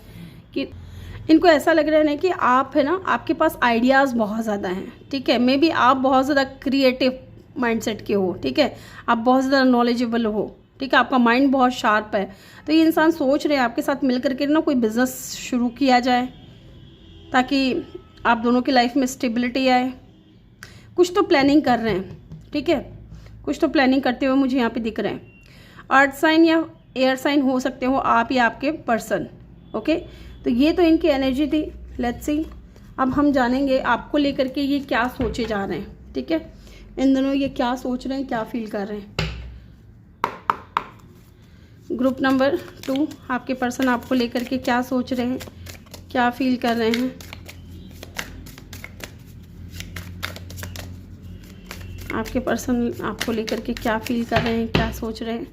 Speaker 1: कि इनको ऐसा लग रहा है ना कि आप है ना, आपके पास आइडियाज़ बहुत ज़्यादा हैं, ठीक है। मे बी आप बहुत ज़्यादा क्रिएटिव माइंडसेट के हो, ठीक है, आप बहुत ज़्यादा नॉलेजेबल हो, ठीक है, आपका माइंड बहुत शार्प है। तो ये इंसान सोच रहे हैं आपके साथ मिल करके ना कोई बिज़नेस शुरू किया जाए ताकि आप दोनों की लाइफ में स्टेबिलिटी आए। कुछ तो प्लानिंग कर रहे हैं, ठीक है, कुछ तो प्लानिंग करते हुए मुझे यहाँ पे दिख रहे हैं। अर्थ साइन या एयर साइन हो सकते हो आप या आपके पर्सन, ओके। तो ये तो इनकी एनर्जी थी। लेट्स सी अब हम जानेंगे आपको लेकर के ये क्या सोचे जा रहे हैं, ठीक है, इन दोनों ये क्या सोच रहे हैं, क्या फील कर रहे हैं। ग्रुप नंबर 2, आपके पर्सन आपको लेकर के क्या सोच रहे हैं, क्या फील कर रहे हैं। आपके पर्सन आपको लेकर के क्या फील कर रहे हैं, क्या सोच रहे हैं।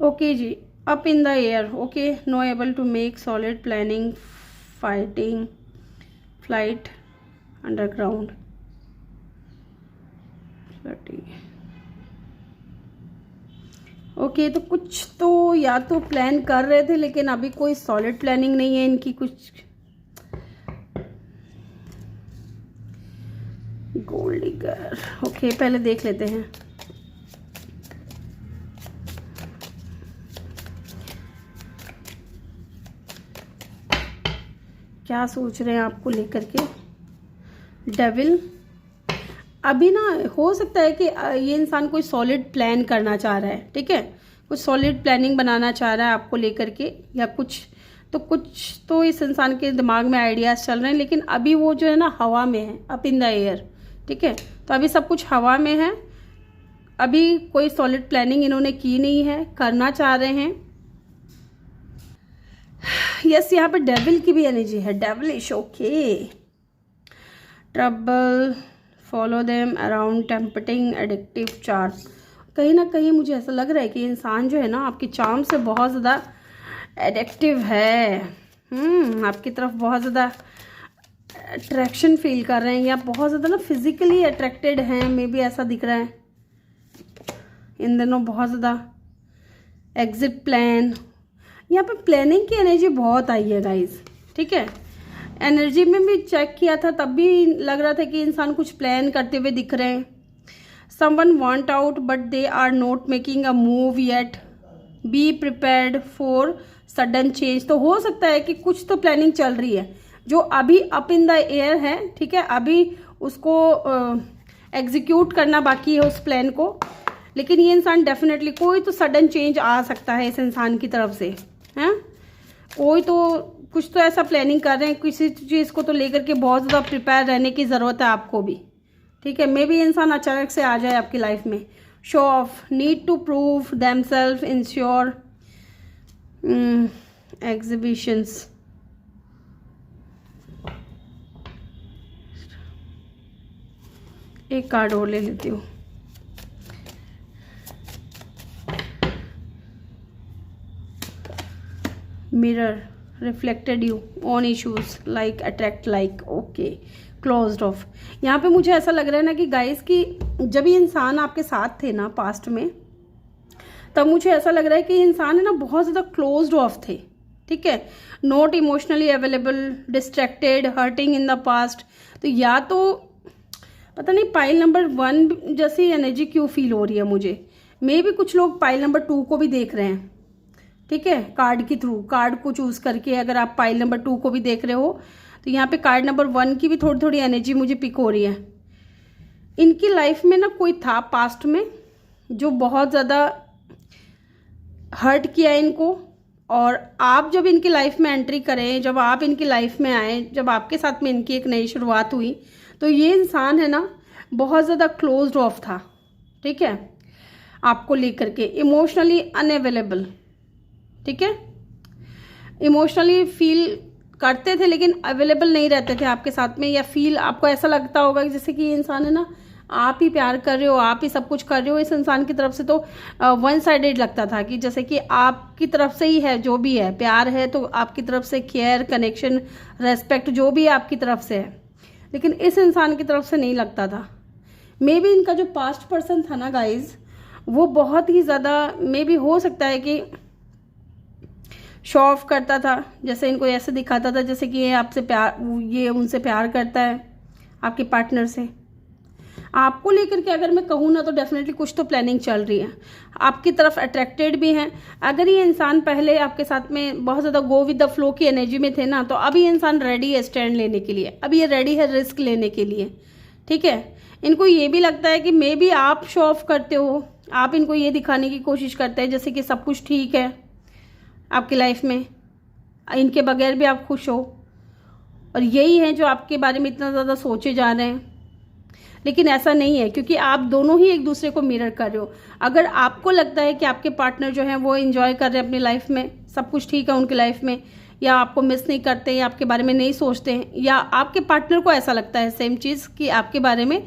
Speaker 1: Okay ji, up in the air, okay, no able to make solid planning, fighting, flight, underground, okay. तो कुछ तो या तो प्लान कर रहे थे लेकिन अभी कोई सॉलिड प्लानिंग नहीं है इनकी। कुछ गोल्ड डिगर, ओके, पहले देख लेते हैं। क्या सोच रहे हैं आपको लेकर के। डेविल, अभी ना हो सकता है कि ये इंसान कोई सॉलिड प्लान करना चाह रहा है, ठीक है, कुछ सॉलिड प्लानिंग बनाना चाह रहा है आपको लेकर के, या कुछ तो इस इंसान के दिमाग में आइडियाज़ चल रहे हैं, लेकिन अभी वो जो है ना हवा में है, अप इन द एयर, ठीक है। तो अभी सब कुछ हवा में है, अभी कोई सॉलिड प्लानिंग इन्होंने की नहीं है, करना चाह रहे हैं। यस, यहाँ पे डेविल की भी एनर्जी है, devilish, okay. Trouble, follow them around, tempting, addictive charm. कहीं ना कहीं मुझे ऐसा लग रहा है कि इंसान जो है ना आपकी चार्म से बहुत ज़्यादा एडिक्टिव है, आपकी तरफ बहुत ज़्यादा अट्रैक्शन फील कर रहे हैं, या बहुत ज़्यादा ना फिजिकली अट्रैक्टेड हैं, मे बी ऐसा दिख रहा है इन दिनों। बहुत ज़्यादा एग्जिट प्लान, यहाँ पे प्लानिंग की एनर्जी बहुत आई है गाइज, ठीक है। एनर्जी में भी चेक किया था तब भी लग रहा था कि इंसान कुछ प्लान करते हुए दिख रहे हैं। Someone want out but they are not making a move yet, be prepared for sudden change. तो हो सकता है कि कुछ तो प्लानिंग चल रही है जो अभी अप इन द एयर है, ठीक है, अभी उसको एग्जीक्यूट करना बाकी है उस प्लान को, लेकिन ये इंसान डेफिनेटली कोई तो सडन चेंज आ सकता है इस इंसान की तरफ से, हैं, कोई तो कुछ तो ऐसा प्लानिंग कर रहे हैं, किसी चीज़ को तो लेकर के बहुत ज़्यादा प्रिपेयर रहने की ज़रूरत है आपको भी, ठीक है। मे बी इंसान अचानक से आ जाए आपकी लाइफ में। Show off, need to prove themselves, ensure, exhibitions, एक कार्ड और ले लेती हूँ। Mirror, reflected you on issues like attract like okay closed off. यहाँ पे मुझे ऐसा लग रहा है ना कि गाइस कि जब ये इंसान आपके साथ थे ना पास्ट में, तब मुझे ऐसा लग रहा है कि ये इंसान है ना बहुत ज़्यादा क्लोज्ड ऑफ थे, ठीक है, not emotionally available, distracted, hurting in the past. तो या तो पता नहीं पाइल नंबर 1 जैसी एनर्जी क्यों फील हो रही है मुझे। मे भी कुछ लोग पाइल नंबर 2 को भी देख रहे हैं, ठीक है, कार्ड के थ्रू, कार्ड को चूज करके अगर आप पाइल नंबर 2 को भी देख रहे हो तो यहाँ पे कार्ड नंबर 1 की भी थोड़ी थोड़ी एनर्जी मुझे पिक हो रही है। इनकी लाइफ में ना कोई था पास्ट में जो बहुत ज़्यादा हर्ट किया इनको, और आप जब इनकी लाइफ में एंट्री करें, जब आप इनकी लाइफ में आए, जब आपके साथ में इनकी एक नई शुरुआत हुई, तो ये इंसान है ना बहुत ज़्यादा क्लोज्ड ऑफ था, ठीक है, आपको लेकर के, इमोशनली अनअवेलेबल, ठीक है, इमोशनली फील करते थे लेकिन अवेलेबल नहीं रहते थे आपके साथ में, या फील आपको ऐसा लगता होगा कि जैसे कि ये इंसान है ना आप ही प्यार कर रहे हो, आप ही सब कुछ कर रहे हो। इस इंसान की तरफ से तो वन साइडेड लगता था कि जैसे कि आपकी तरफ से ही है, जो भी है प्यार है तो आपकी तरफ से, केयर, कनेक्शन, रेस्पेक्ट जो भी है आपकी तरफ से है, लेकिन इस इंसान की तरफ से नहीं लगता था। मे बी इनका जो पास्ट पर्सन था ना गाइज, वो बहुत ही ज़्यादा मे बी हो सकता है कि शो ऑफ करता था, जैसे इनको ऐसे दिखाता था जैसे कि ये आपसे प्यार, ये उनसे प्यार करता है, आपके पार्टनर से। आपको लेकर के अगर मैं कहूँ ना तो डेफिनेटली कुछ तो प्लानिंग चल रही है, आपकी तरफ अट्रैक्टेड भी हैं। अगर ये इंसान पहले आपके साथ में बहुत ज़्यादा गो विद द फ्लो की एनर्जी में थे ना, तो अभी ये इंसान रेडी है स्टैंड लेने के लिए, अभी ये रेडी है रिस्क लेने के लिए, ठीक है। इनको ये भी लगता है कि मे बी आप शो ऑफ करते हो, आप इनको ये दिखाने की कोशिश करते हैं जैसे कि सब कुछ ठीक है आपकी लाइफ में, इनके बगैर भी आप खुश हो, और यही है जो आपके बारे में इतना ज़्यादा सोचे जा रहे हैं। लेकिन ऐसा नहीं है, क्योंकि आप दोनों ही एक दूसरे को मिरर कर रहे हो। अगर आपको लगता है कि आपके पार्टनर जो हैं वो एंजॉय कर रहे हैं अपनी लाइफ में, सब कुछ ठीक है उनकी लाइफ में, या आपको मिस नहीं करते, या आपके बारे में नहीं सोचते हैं, या आपके पार्टनर को ऐसा लगता है सेम चीज़ कि आपके बारे में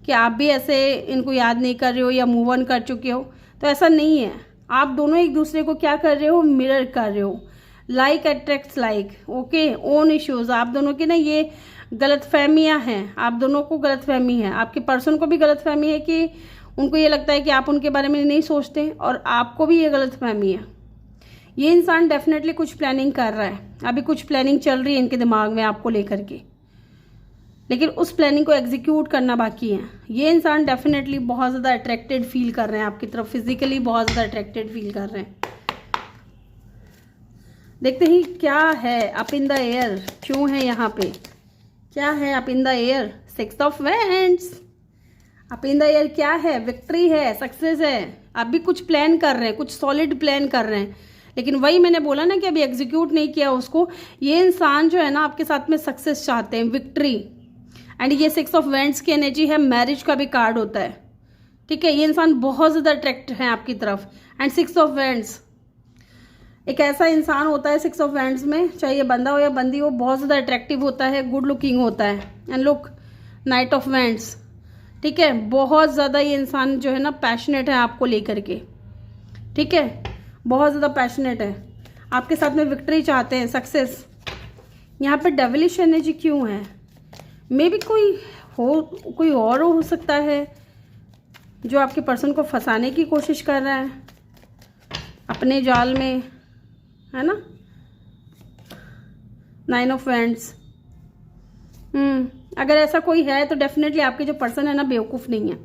Speaker 1: कि आप भी ऐसे इनको याद नहीं कर रहे हो या मूव ऑन कर चुके हो, तो ऐसा नहीं है। आप दोनों एक दूसरे को क्या कर रहे हो, मिरर कर रहे हो, like attracts like, okay, own issues. आप दोनों के ना ये गलतफहमियां हैं, आप दोनों को गलतफहमी है, आपके पर्सन को भी गलतफहमी है कि उनको ये लगता है कि आप उनके बारे में नहीं सोचते, और आपको भी ये गलतफहमी है। ये इंसान डेफिनेटली कुछ प्लानिंग कर रहा है, अभी कुछ प्लानिंग चल रही है इनके दिमाग में आपको लेकर के, लेकिन उस प्लानिंग को एग्जीक्यूट करना बाकी है। ये इंसान डेफिनेटली बहुत ज़्यादा अट्रैक्टेड फील कर रहे हैं आपकी तरफ, फिजिकली बहुत ज़्यादा अट्रैक्टेड फील कर रहे हैं। देखते ही क्या है अप इन द एयर, क्यों है यहाँ पे, क्या है up in the air, 6 of wands. Up in the air क्या है, विक्ट्री है, सक्सेस है। आप भी कुछ प्लान कर रहे हैं, कुछ सॉलिड प्लान कर रहे हैं, लेकिन वही मैंने बोला ना कि अभी एग्जीक्यूट नहीं किया उसको। ये इंसान जो है ना आपके साथ में सक्सेस चाहते हैं, विक्ट्री। एंड ये 6 ऑफ वैंड्स की एनर्जी है, मैरिज का भी कार्ड होता है, ठीक है। ये इंसान बहुत ज़्यादा अट्रैक्ट है आपकी तरफ। एंड 6 ऑफ वैंड्स एक ऐसा इंसान होता है 6 ऑफ वैंड्स में, चाहे ये बंदा हो या बंदी हो, बहुत ज़्यादा अट्रैक्टिव होता है, गुड लुकिंग होता है। And look, night of wands, ठीक है, बहुत ज़्यादा ये इंसान जो है ना पैशनेट है आपको लेकर के, ठीक है, बहुत ज़्यादा पैशनेट है, आपके साथ में विक्ट्री चाहते हैं, सक्सेस। यहाँ पे डेविलिश एनर्जी क्यों है, मे बी कोई और हो सकता है जो आपके पर्सन को फंसाने की कोशिश कर रहा है अपने जाल में, है ना। 9 ऑफ वैंड्स, अगर ऐसा कोई है तो डेफिनेटली आपके जो पर्सन है ना बेवकूफ़ नहीं है।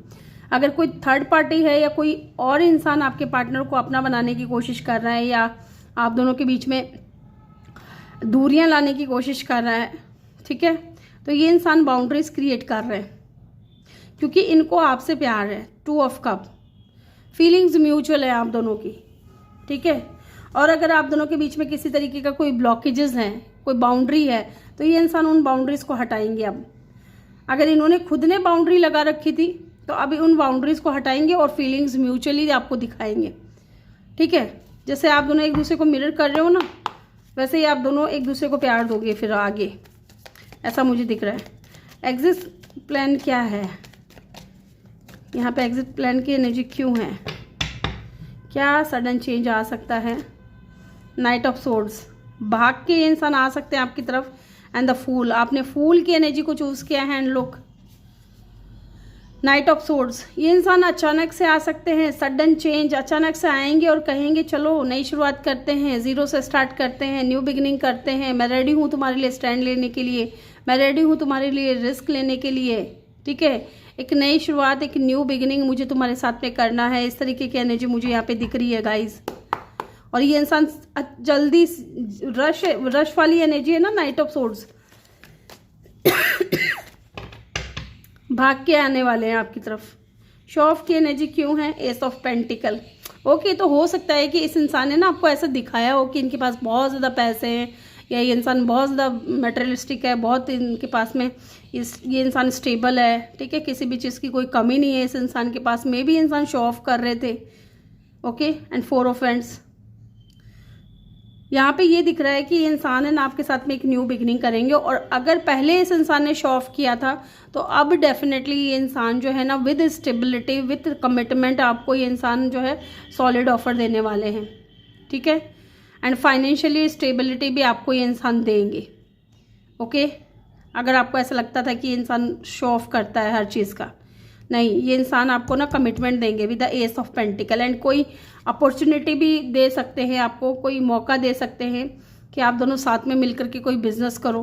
Speaker 1: अगर कोई थर्ड पार्टी है या कोई और इंसान आपके पार्टनर को अपना बनाने की कोशिश कर रहा है, या आप दोनों के बीच में दूरियां लाने की कोशिश कर रहा है, ठीक है, तो ये इंसान बाउंड्रीज क्रिएट कर रहे हैं, क्योंकि इनको आपसे प्यार है। 2 ऑफ कप, फीलिंग्स म्यूचुअल है आप दोनों की, ठीक है। और अगर आप दोनों के बीच में किसी तरीके का कोई ब्लॉकेजेस हैं, कोई बाउंड्री है, तो ये इंसान उन बाउंड्रीज को हटाएंगे। अब अगर इन्होंने खुद ने बाउंड्री लगा रखी थी तो अभी उन बाउंड्रीज को हटाएंगे और फीलिंग्स म्यूचुअली आपको दिखाएंगे, ठीक है। जैसे आप दोनों एक दूसरे को मिरर कर रहे हो ना, वैसे ही आप दोनों एक दूसरे को प्यार दोगे फिर आगे, ऐसा मुझे दिख रहा है। एग्जिट प्लान क्या है यहाँ पे, एग्जिट प्लान की एनर्जी क्यों है, क्या सडन चेंज आ सकता है। नाइट ऑफ सोर्ड्स, भाग के ये इंसान आ सकते हैं आपकी तरफ। एंड द फूल, आपने फूल की एनर्जी को चूज किया है। And look, night of swords, ये इंसान अचानक से आ सकते हैं, सडन चेंज, अचानक से आएंगे और कहेंगे चलो नई शुरुआत करते हैं, जीरो से स्टार्ट करते हैं, न्यू बिगिनिंग करते हैं, मैं रेडी हूँ तुम्हारे लिए स्टैंड लेने के लिए, मैं रेडी हूँ तुम्हारे लिए रिस्क लेने के लिए। ठीक है, एक नई शुरुआत, एक न्यू बिगिनिंग मुझे तुम्हारे साथ में करना है। इस तरीके की एनर्जी मुझे यहाँ पे दिख रही है गाइज। और ये इंसान जल्दी, रश वाली एनर्जी है ना नाइट ऑफ सोर्ड्स, भाग के आने वाले हैं आपकी तरफ। शो ऑफ की एनर्जी क्यों है? S of pentacle. ओके, तो हो सकता है कि इस इंसान ने ना आपको ऐसा दिखाया हो कि इनके पास बहुत ज़्यादा पैसे हैं, या ये इंसान बहुत ज़्यादा मटेरियलिस्टिक है, बहुत इनके पास में ये इंसान स्टेबल है। ठीक है, किसी भी चीज़ की कोई कमी नहीं है इस इंसान के पास। मे भी इंसान शो ऑफ कर रहे थे। ओके, एंड 4 ऑफ हैंड्स, यहाँ पे ये दिख रहा है कि ये इंसान है ना आपके साथ में एक न्यू बिगिनिंग करेंगे। और अगर पहले इस इंसान ने शो ऑफ किया था तो अब डेफिनेटली ये इंसान जो है ना विद स्टेबिलिटी, विद कमिटमेंट, आपको ये इंसान जो है सॉलिड ऑफर देने वाले हैं। ठीक है, एंड फाइनेंशियली स्टेबिलिटी भी आपको ये इंसान देंगे। ओके, अगर आपको ऐसा लगता था कि ये इंसान शो ऑफ करता है हर चीज़ का, नहीं, ये इंसान आपको ना कमिटमेंट देंगे with the S of pentacle. And कोई अपॉर्चुनिटी भी दे सकते हैं आपको, कोई मौका दे सकते हैं कि आप दोनों साथ में मिलकर के कोई बिजनेस करो,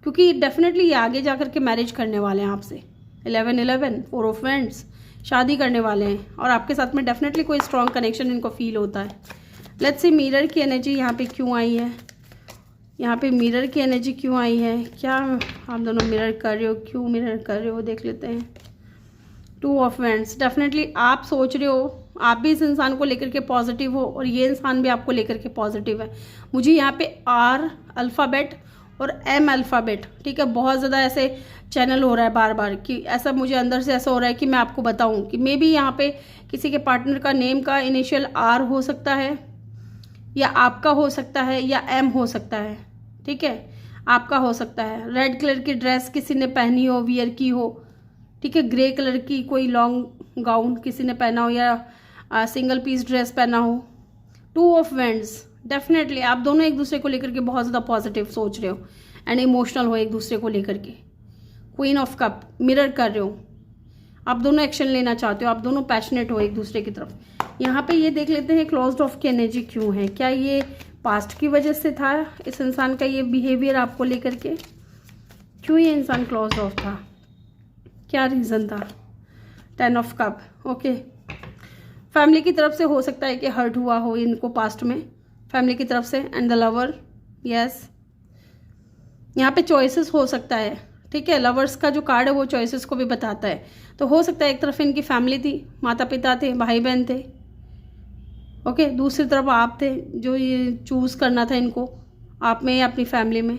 Speaker 1: क्योंकि डेफिनेटली ये आगे जाकर के मैरिज करने वाले हैं आपसे। 11-11, 4 ऑफ हैंड्स, शादी करने वाले हैं और आपके साथ में डेफिनेटली कोई स्ट्रॉन्ग कनेक्शन इनको फील होता है। लेट्स सी मिरर की एनर्जी यहाँ पे क्यों आई है, यहाँ पे मिरर की एनर्जी क्यों आई है, क्या आप दोनों मिरर कर रहे हो, क्यों मिरर कर रहे हो, देख लेते हैं। 2 ऑफ हैंड्स, डेफिनेटली आप सोच रहे हो, आप भी इस इंसान को लेकर के पॉजिटिव हो और ये इंसान भी आपको लेकर के पॉजिटिव है। मुझे यहाँ पे R अल्फ़ाबेट और M अल्फ़ाबेट, ठीक है, बहुत ज़्यादा ऐसे चैनल हो रहा है बार बार कि ऐसा मुझे अंदर से ऐसा हो रहा है कि मैं आपको बताऊं कि मे बी यहाँ पे किसी के पार्टनर का नेम का इनिशियल R हो सकता है, या आपका हो सकता है, या M हो सकता है। ठीक है, आपका हो सकता है। रेड कलर की ड्रेस किसी ने पहनी हो, वियर की हो, ठीक है, ग्रे कलर की कोई लॉन्ग गाउन किसी ने पहना हो, या सिंगल पीस ड्रेस पहना हो। 2 ऑफ वैंड्स, डेफिनेटली आप दोनों एक दूसरे को लेकर के बहुत ज़्यादा पॉजिटिव सोच रहे हो एंड इमोशनल हो एक दूसरे को लेकर के। क्वीन ऑफ कप, मिरर कर रहे हो, आप दोनों एक्शन लेना चाहते हो, आप दोनों पैशनेट हो एक दूसरे की तरफ। यहाँ पे ये देख लेते हैं क्लोज्ड ऑफ की एनर्जी क्यों है। क्या ये पास्ट की वजह से था इस इंसान का ये बिहेवियर आपको लेकर के? क्यों ये इंसान क्लोज्ड ऑफ था, क्या रीज़न था? 10 ऑफ कप, ओके, फैमिली की तरफ से हो सकता है कि हर्ट हुआ हो इनको पास्ट में, फैमिली की तरफ से। एंड द लवर, यस, यहाँ पे चॉइसेस हो सकता है। ठीक है, लवर्स का जो कार्ड है वो चॉइसेस को भी बताता है। तो हो सकता है एक तरफ इनकी फैमिली थी, माता पिता थे, भाई बहन थे, ओके, दूसरी तरफ आप थे जो ये चूज़ करना था इनको, आप में या अपनी फैमिली में।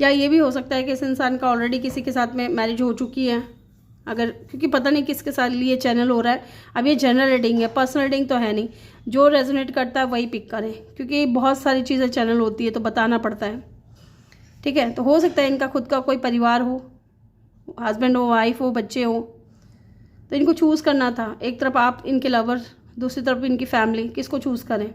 Speaker 1: या ये भी हो सकता है कि इस इंसान का ऑलरेडी किसी के साथ में मैरिज हो चुकी है, अगर, क्योंकि पता नहीं किसके साथ लिए चैनल हो रहा है। अब ये जनरल रीडिंग है, पर्सनल रीडिंग तो है नहीं, जो रेजोनेट करता है वही पिक करें, क्योंकि बहुत सारी चीज़ें चैनल होती है तो बताना पड़ता है। ठीक है, तो हो सकता है इनका खुद का कोई परिवार हो, हस्बैंड हो, वाइफ हो, बच्चे हो, तो इनको चूज़ करना था। एक तरफ आप इनके लवर, दूसरी तरफ इनकी फैमिली, किसको चूज़ करें?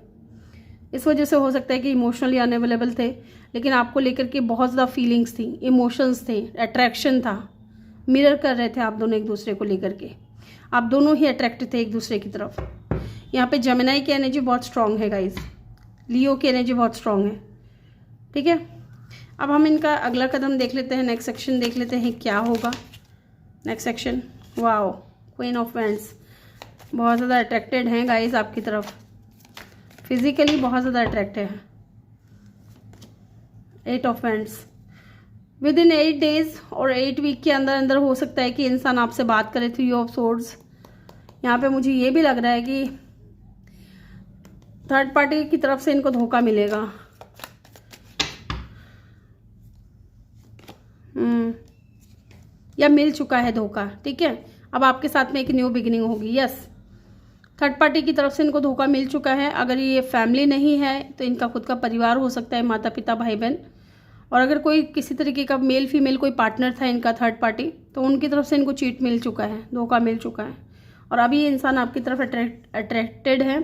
Speaker 1: इस वजह से हो सकता है कि इमोशनली अनअवेलेबल थे, लेकिन आपको लेकर के बहुत ज़्यादा फीलिंग्स थी, इमोशंस थे, अट्रैक्शन था, मिरर कर रहे थे आप दोनों एक दूसरे को लेकर के, आप दोनों ही अट्रैक्टेड थे एक दूसरे की तरफ। यहाँ पे जेमिनी की एनर्जी बहुत स्ट्रांग है गाइस, लियो की एनर्जी बहुत स्ट्रांग है। ठीक है, अब हम इनका अगला कदम देख लेते हैं, नेक्स्ट सेक्शन देख लेते हैं क्या होगा। Next section, wow, queen of wands, बहुत ज़्यादा अट्रैक्टेड हैं गाइस आपकी तरफ, फिजिकली बहुत ज़्यादा अट्रैक्टेड है। 8 of wands, with in 8 days और 8 वीक के अंदर अंदर हो सकता है कि इंसान आपसे बात करे। 3 ऑफ सोर्ड्स, यहाँ पे मुझे ये भी लग रहा है कि थर्ड पार्टी की तरफ से इनको धोखा मिलेगा। या मिल चुका है धोखा। ठीक है, अब आपके साथ में एक न्यू बिगिनिंग होगी। यस, थर्ड पार्टी की तरफ से इनको धोखा मिल चुका है। अगर ये फैमिली नहीं है तो इनका खुद का परिवार हो सकता है, माता पिता, भाई बहन, और अगर कोई किसी तरीके का मेल फीमेल कोई पार्टनर था इनका थर्ड पार्टी, तो उनकी तरफ से इनको चीट मिल चुका है, धोखा मिल चुका है। और अभी ये इंसान आपकी तरफ अट्रैक्टेड है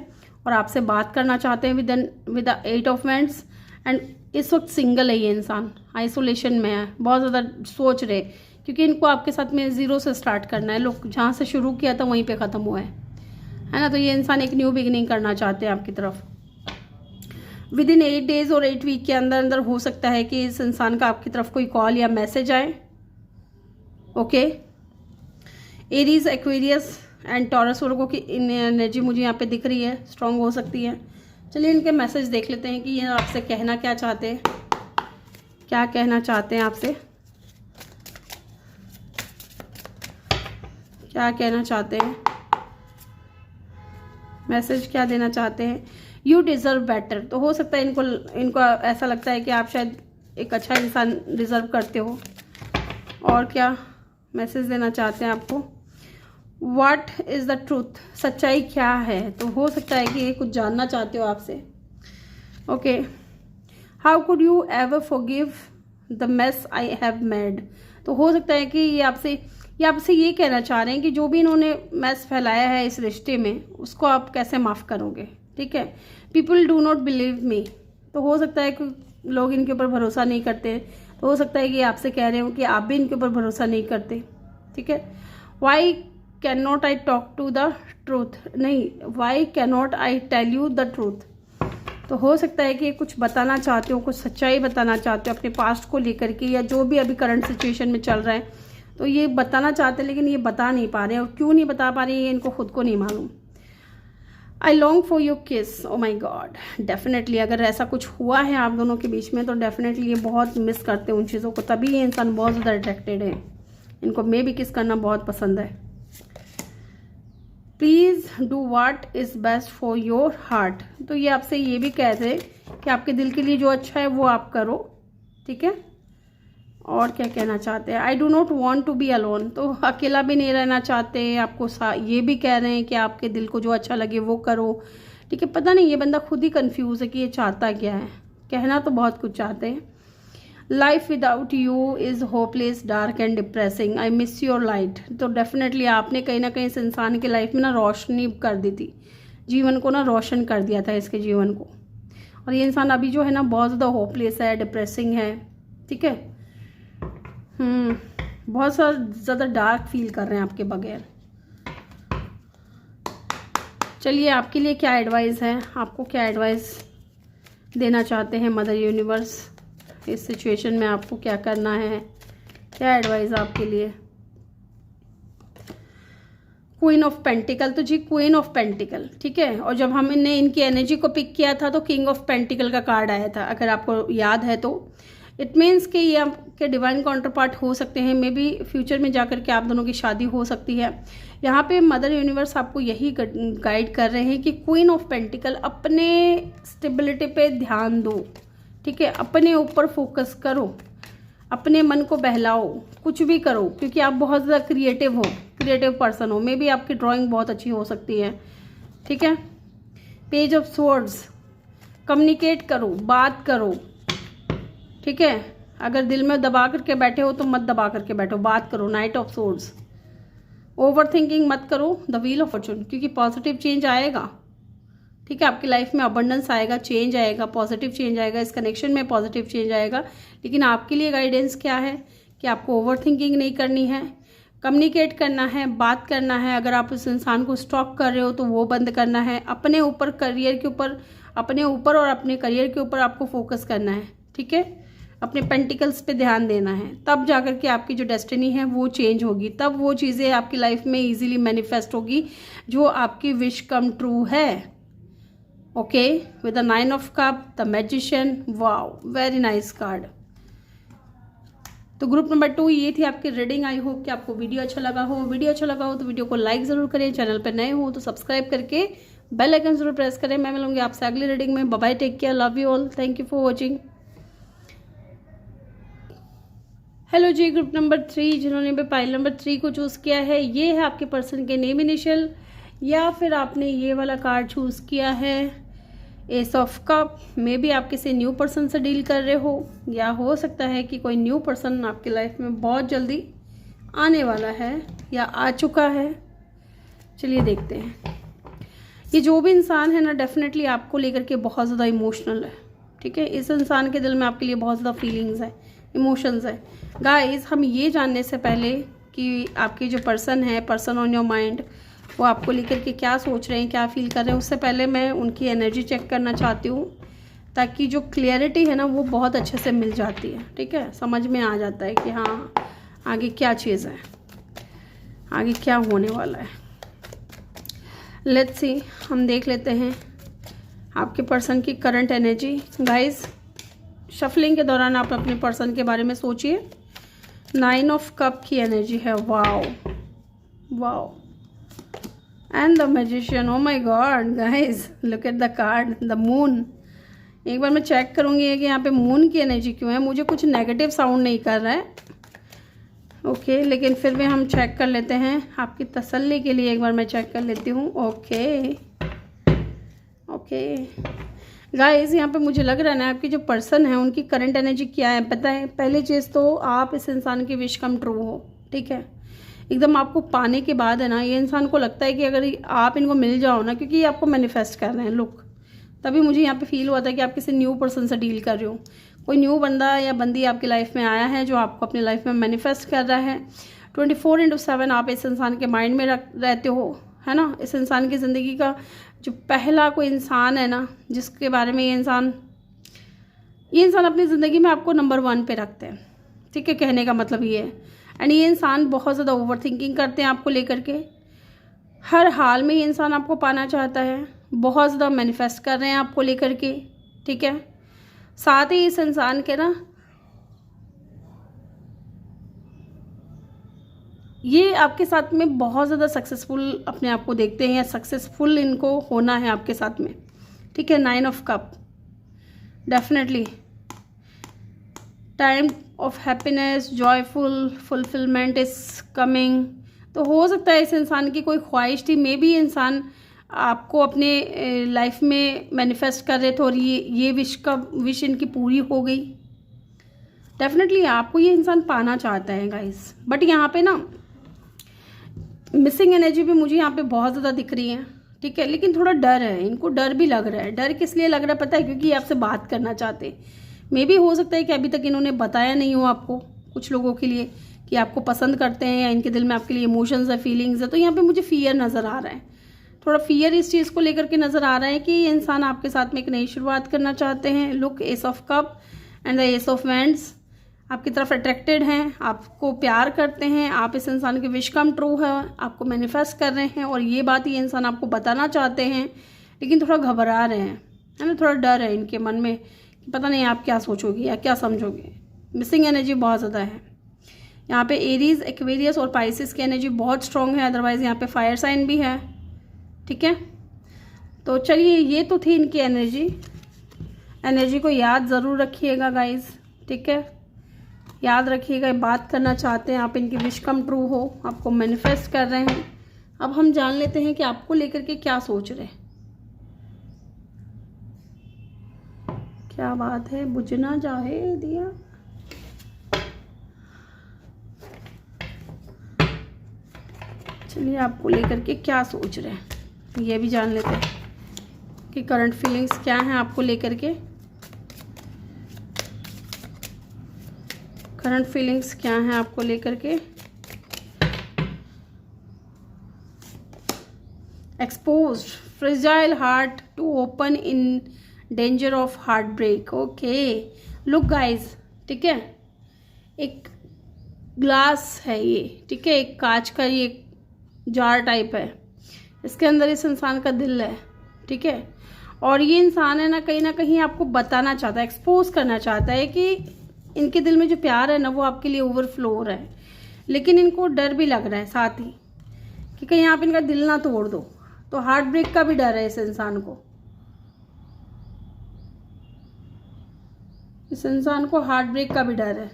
Speaker 1: और आपसे बात करना चाहते हैं with the 8 of wands. And इस वक्त सिंगल है ये इंसान, आइसोलेशन में है, बहुत ज़्यादा सोच रहे, क्योंकि इनको आपके साथ में 0 से स्टार्ट करना है। लोग जहाँ से शुरू किया था वहीं पे ख़त्म हुआ है ना। तो ये इंसान एक न्यू बिगिनिंग करना चाहते हैं आपकी तरफ। विद इन 8 डेज और 8 वीक के अंदर अंदर हो सकता है कि इस इंसान का आपकी तरफ कोई कॉल या मैसेज आए। Okay, Aries, Aquarius and Taurus Virgo की एनर्जी मुझे यहाँ पे दिख रही है, स्ट्रांग हो सकती है। चलिए इनके मैसेज देख लेते हैं कि ये आपसे कहना क्या चाहते हैं, क्या कहना चाहते हैं आपसे, क्या कहना चाहते हैं, मैसेज क्या देना चाहते हैं। You deserve better. तो हो सकता है इनको ऐसा लगता है कि आप शायद एक अच्छा इंसान डिज़र्व करते हो। और क्या मैसेज देना चाहते हैं आपको। व्हाट इज़ द ट्रूथ, सच्चाई क्या है। तो हो सकता है कि ये कुछ जानना चाहते हो आपसे। Okay, how could you ever forgive the mess I have made. तो हो सकता है कि ये आपसे ये कहना चाह रहे हैं कि जो भी इन्होंने मैस फैलाया है इस रिश्ते में, उसको आप कैसे माफ़ करोगे। ठीक है, people do not believe me. तो हो सकता है कि लोग इनके ऊपर भरोसा नहीं करते। तो हो सकता है कि आपसे कह रहे हो कि आप भी इनके ऊपर भरोसा नहीं करते। ठीक है, why can not I talk to the truth, नहीं, why can not I tell you the truth. तो हो सकता है कि कुछ बताना चाहते हो, कुछ सच्चाई बताना चाहते हो अपने पास्ट को लेकर के, या जो भी अभी करंट सिचुएशन में चल रहा है। तो ये बताना चाहते हैं लेकिन ये बता नहीं पा रहे हैं, और क्यों नहीं बता पा रहे हैं ये इनको खुद को नहीं मालूम। आई लॉन्ग फॉर योर किस। ओ माई गॉड, डेफिनेटली अगर ऐसा कुछ हुआ है आप दोनों के बीच में तो डेफिनेटली ये बहुत मिस करते हैं उन चीज़ों को, तभी ये इंसान बहुत ज़्यादा अट्रैक्टेड है। इनको मे भी किस करना बहुत पसंद है। Please do what is best for your heart. तो ये आपसे ये भी कह रहे हैं कि आपके दिल के लिए जो अच्छा है वो आप करो। ठीक है, और क्या कहना चाहते हैं। I do not want to be alone. तो अकेला भी नहीं रहना चाहते, आपको ये भी कह रहे हैं कि आपके दिल को जो अच्छा लगे वो करो। ठीक है, पता नहीं ये बंदा खुद ही कंफ्यूज है कि ये चाहता क्या है। कहना तो बहुत कुछ चाहते हैं। Life without you is hopeless, dark and depressing, I miss your light. तो डेफिनेटली आपने कहीं ना कहीं इस इंसान की लाइफ में ना रोशनी कर दी थी, जीवन को ना रोशन कर दिया था इसके जीवन को। और ये इंसान अभी जो है ना बहुत ज़्यादा होपलेस है, डिप्रेसिंग है। ठीक है, बहुत ज़्यादा डार्क फील कर रहे हैं आपके बगैर। चलिए आपके लिए क्या एडवाइस है, आपको क्या एडवाइस देना चाहते हैं मदर यूनिवर्स। इस सिचुएशन में आपको क्या करना है, क्या एडवाइस आपके लिए। Queen of pentacle. तो जी क्वीन ऑफ पेंटिकल, ठीक है। और जब हमने इनकी एनर्जी को पिक किया था तो किंग ऑफ पेंटिकल का कार्ड आया था, अगर आपको याद है तो। इट मीन्स कि ये आपके डिवाइन काउंटर पार्ट हो सकते हैं, मे बी फ्यूचर में जाकर के आप दोनों की शादी हो सकती है। यहाँ पे मदर यूनिवर्स आपको यही गाइड कर रहे हैं कि क्वीन ऑफ पेंटिकल, अपने स्टेबिलिटी पे ध्यान दो। ठीक है, अपने ऊपर फोकस करो, अपने मन को बहलाओ, कुछ भी करो, क्योंकि आप बहुत ज़्यादा क्रिएटिव पर्सन हो। मे बी आपकी ड्राइंग बहुत अच्छी हो सकती है। ठीक है, पेज ऑफ स्वॉर्ड्स, कम्युनिकेट करो, बात करो। ठीक है, अगर दिल में दबा करके बैठे हो तो मत दबा करके बैठो, बात करो। Night of swords, over thinking मत करो। द व्हील ऑफ फॉर्चून, क्योंकि पॉजिटिव चेंज आएगा। ठीक है, आपकी लाइफ में अबंडेंस आएगा, चेंज आएगा, पॉजिटिव चेंज आएगा, इस कनेक्शन में पॉजिटिव चेंज आएगा। लेकिन आपके लिए गाइडेंस क्या है कि आपको ओवर थिंकिंग नहीं करनी है, कम्युनिकेट करना है, बात करना है। अगर आप उस इंसान को स्टॉक कर रहे हो तो वो बंद करना है। अपने ऊपर, करियर के ऊपर, अपने ऊपर और अपने करियर के ऊपर आपको फोकस करना है। ठीक है, अपने पेंटिकल्स पे ध्यान देना है, तब जाकर के आपकी जो डेस्टिनी है वो चेंज होगी, तब वो चीज़ें आपकी लाइफ में इजीली मैनिफेस्ट होगी जो आपकी विश कम ट्रू है। Okay, with the 9 of cup, the magician, wow, very nice card. तो ग्रुप नंबर 2 ये थी आपकी रीडिंग। आई होप कि आपको वीडियो अच्छा लगा हो। वीडियो अच्छा लगा हो तो वीडियो को लाइक ज़रूर करें, चैनल पर नए हो तो सब्सक्राइब करके बेल आइकन जरूर प्रेस करें। मैं मिलूंगी आपसे अगली रीडिंग में। Bye bye, take care, love you all, thank you for watching. Hello ji, group number 3 जिन्होंने भी पाइल नंबर 3 को चूज़ किया है, ये है आपके पर्सन के नेम इनिशियल, या फिर आपने ये वाला कार्ड चूज़ किया है S of cup. May be आप किसी न्यू पर्सन से डील कर रहे हो, या हो सकता है कि कोई न्यू पर्सन आपकी लाइफ में बहुत जल्दी आने वाला है या आ चुका है। चलिए देखते हैं। ये जो भी इंसान है ना डेफिनेटली आपको लेकर के बहुत ज़्यादा इमोशनल है, ठीक है। इस इंसान के दिल में आपके लिए बहुत ज़्यादा फीलिंग्स है, इमोशंस है। गाइस, हम ये जानने से पहले कि आपके जो पर्सन है, पर्सन ऑन योर माइंड, वो आपको लेकर के क्या सोच रहे हैं, क्या फील कर रहे हैं, उससे पहले मैं उनकी एनर्जी चेक करना चाहती हूँ, ताकि जो क्लियरिटी है ना वो बहुत अच्छे से मिल जाती है, ठीक है। समझ में आ जाता है कि हाँ आगे क्या चीज़ है, आगे क्या होने वाला है। लेट्स सी, हम देख लेते हैं आपके पर्सन की करंट एनर्जी। गाइस, शफलिंग के दौरान आप अपने पर्सन के बारे में सोचिए। 9 ऑफ कप की एनर्जी है। Wow wow, and the magician. Oh my God guys, look at the card, the moon. एक बार मैं चेक करूंगी कि यहाँ पे मून की एनर्जी क्यों है। मुझे कुछ नेगेटिव साउंड नहीं कर रहा है, ओके, लेकिन फिर भी हम चेक कर लेते हैं आपकी तसल्ली के लिए। एक बार मैं चेक कर लेती हूँ। ओके ओके गाइस, यहाँ पे मुझे लग रहा है ना आपकी जो पर्सन है उनकी करंट एनर्जी क्या है पता है। पहली चीज़ तो आप इस इंसान की विश कम ट्रू हो, ठीक है। एकदम आपको पाने के बाद है ना, ये इंसान को लगता है कि अगर आप इनको मिल जाओ ना, क्योंकि ये आपको मैनिफेस्ट कर रहे हैं, लुक, तभी मुझे यहाँ पे फील हुआ था कि आप किसी न्यू पर्सन से डील कर रहे हो। कोई न्यू बंदा या बंदी आपकी लाइफ में आया है जो आपको अपनी लाइफ में मैनिफेस्ट कर रहा है। 24/7 आप इस इंसान के माइंड में रहते हो, है ना। इस इंसान की ज़िंदगी का जो पहला कोई इंसान है ना, जिसके बारे में ये इंसान अपनी ज़िंदगी में आपको नंबर 1 पे रखते हैं, ठीक है। कहने का मतलब ये है। एंड ये इंसान बहुत ज़्यादा ओवर थिंकिंग करते हैं आपको लेकर के। हर हाल में ये इंसान आपको पाना चाहता है, बहुत ज़्यादा मैनिफेस्ट कर रहे हैं आपको लेकर के, ठीक है। साथ ही इस इंसान के ना ये आपके साथ में बहुत ज़्यादा सक्सेसफुल अपने आप को देखते हैं, या सक्सेसफुल इनको होना है आपके साथ में, ठीक है। 9 of cup, definitely time of happiness, joyful, fulfilment is coming. तो हो सकता है इस इंसान की कोई ख्वाहिश थी, मे बी इंसान आपको अपने लाइफ में मैनिफेस्ट कर रहे थे और ये विश इनकी पूरी हो गई। डेफिनेटली आपको ये इंसान पाना चाहता है गाइस, बट यहाँ पे ना मिसिंग एनर्जी भी मुझे यहाँ पे बहुत ज़्यादा दिख रही है, ठीक है। लेकिन थोड़ा डर है, इनको डर भी लग रहा है। डर किस लिए लग रहा है पता है, क्योंकि ये आपसे बात करना चाहते हैं। मे भी हो सकता है कि अभी तक इन्होंने बताया नहीं हो आपको, कुछ लोगों के लिए, कि आपको पसंद करते हैं या इनके दिल में आपके लिए इमोशंस है, फीलिंग्स है। तो यहाँ पे मुझे फियर नज़र आ रहा है, थोड़ा फियर इस चीज़ को लेकर के नज़र आ रहा है कि ये इंसान आपके साथ में एक नई शुरुआत करना चाहते हैं। Look, S of cup and the S of wands, आपकी तरफ अट्रैक्टेड हैं, आपको प्यार करते हैं, आप इस इंसान की विश कम ट्रू है, आपको मैनिफेस्ट कर रहे हैं, और ये बात ये इंसान आपको बताना चाहते हैं, लेकिन थोड़ा घबरा रहे हैं, है ना। थोड़ा डर है इनके मन में कि पता नहीं आप क्या सोचोगे या क्या समझोगे। मिसिंग एनर्जी बहुत ज़्यादा है यहाँ पे। एरीज, एक्वेरियस और पाइसिस की एनर्जी बहुत स्ट्रॉन्ग है, अदरवाइज यहाँ पे फायर साइन भी है, ठीक है। तो चलिए, ये तो थी इनकी एनर्जी को याद ज़रूर रखिएगा गाइज, ठीक है। याद रखिएगा, बात करना चाहते हैं आप, इनकी विश कम ट्रू हो, आपको मैनिफेस्ट कर रहे हैं। अब हम जान लेते हैं कि आपको लेकर के क्या सोच रहे हैं। क्या बात है, बुझना चाहे दिया। चलिए, आपको लेकर के क्या सोच रहे हैं ये भी जान लेते हैं कि करंट फीलिंग्स क्या हैं आपको लेकर के। करंट फीलिंग्स क्या हैं आपको लेकर के। Exposed, fragile heart to open in danger of heart break. Okay, look guys, ठीक है। एक ग्लास है ये, ठीक है, एक कांच का ये जार टाइप है, इसके अंदर इस इंसान का दिल है, ठीक है। और ये इंसान है ना कहीं आपको बताना चाहता है, एक्सपोज करना चाहता है कि इनके दिल में जो प्यार है ना वो आपके लिए ओवरफ्लो हो रहा है। लेकिन इनको डर भी लग रहा है साथ ही कि कहीं आप इनका दिल ना तोड़ दो। तो हार्ट ब्रेक का भी डर है इस इंसान को। इस इंसान को हार्ट ब्रेक का भी डर है।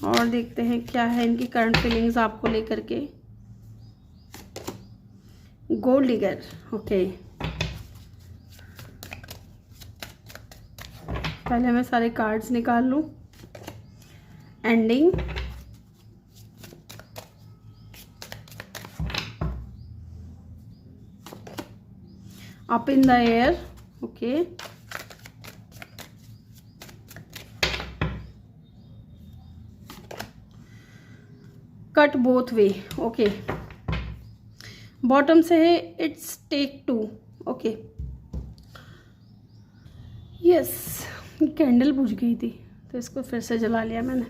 Speaker 1: और देखते हैं क्या है इनकी करंट फीलिंग्स आपको लेकर के। Gold digger, okay. पहले मैं सारे कार्ड्स निकाल लूं। Ending, up in the air, okay, cut both way, okay, bottom से है it's take 2, okay, yes, candle बुझ गई थी तो इसको फिर से जला लिया मैंने।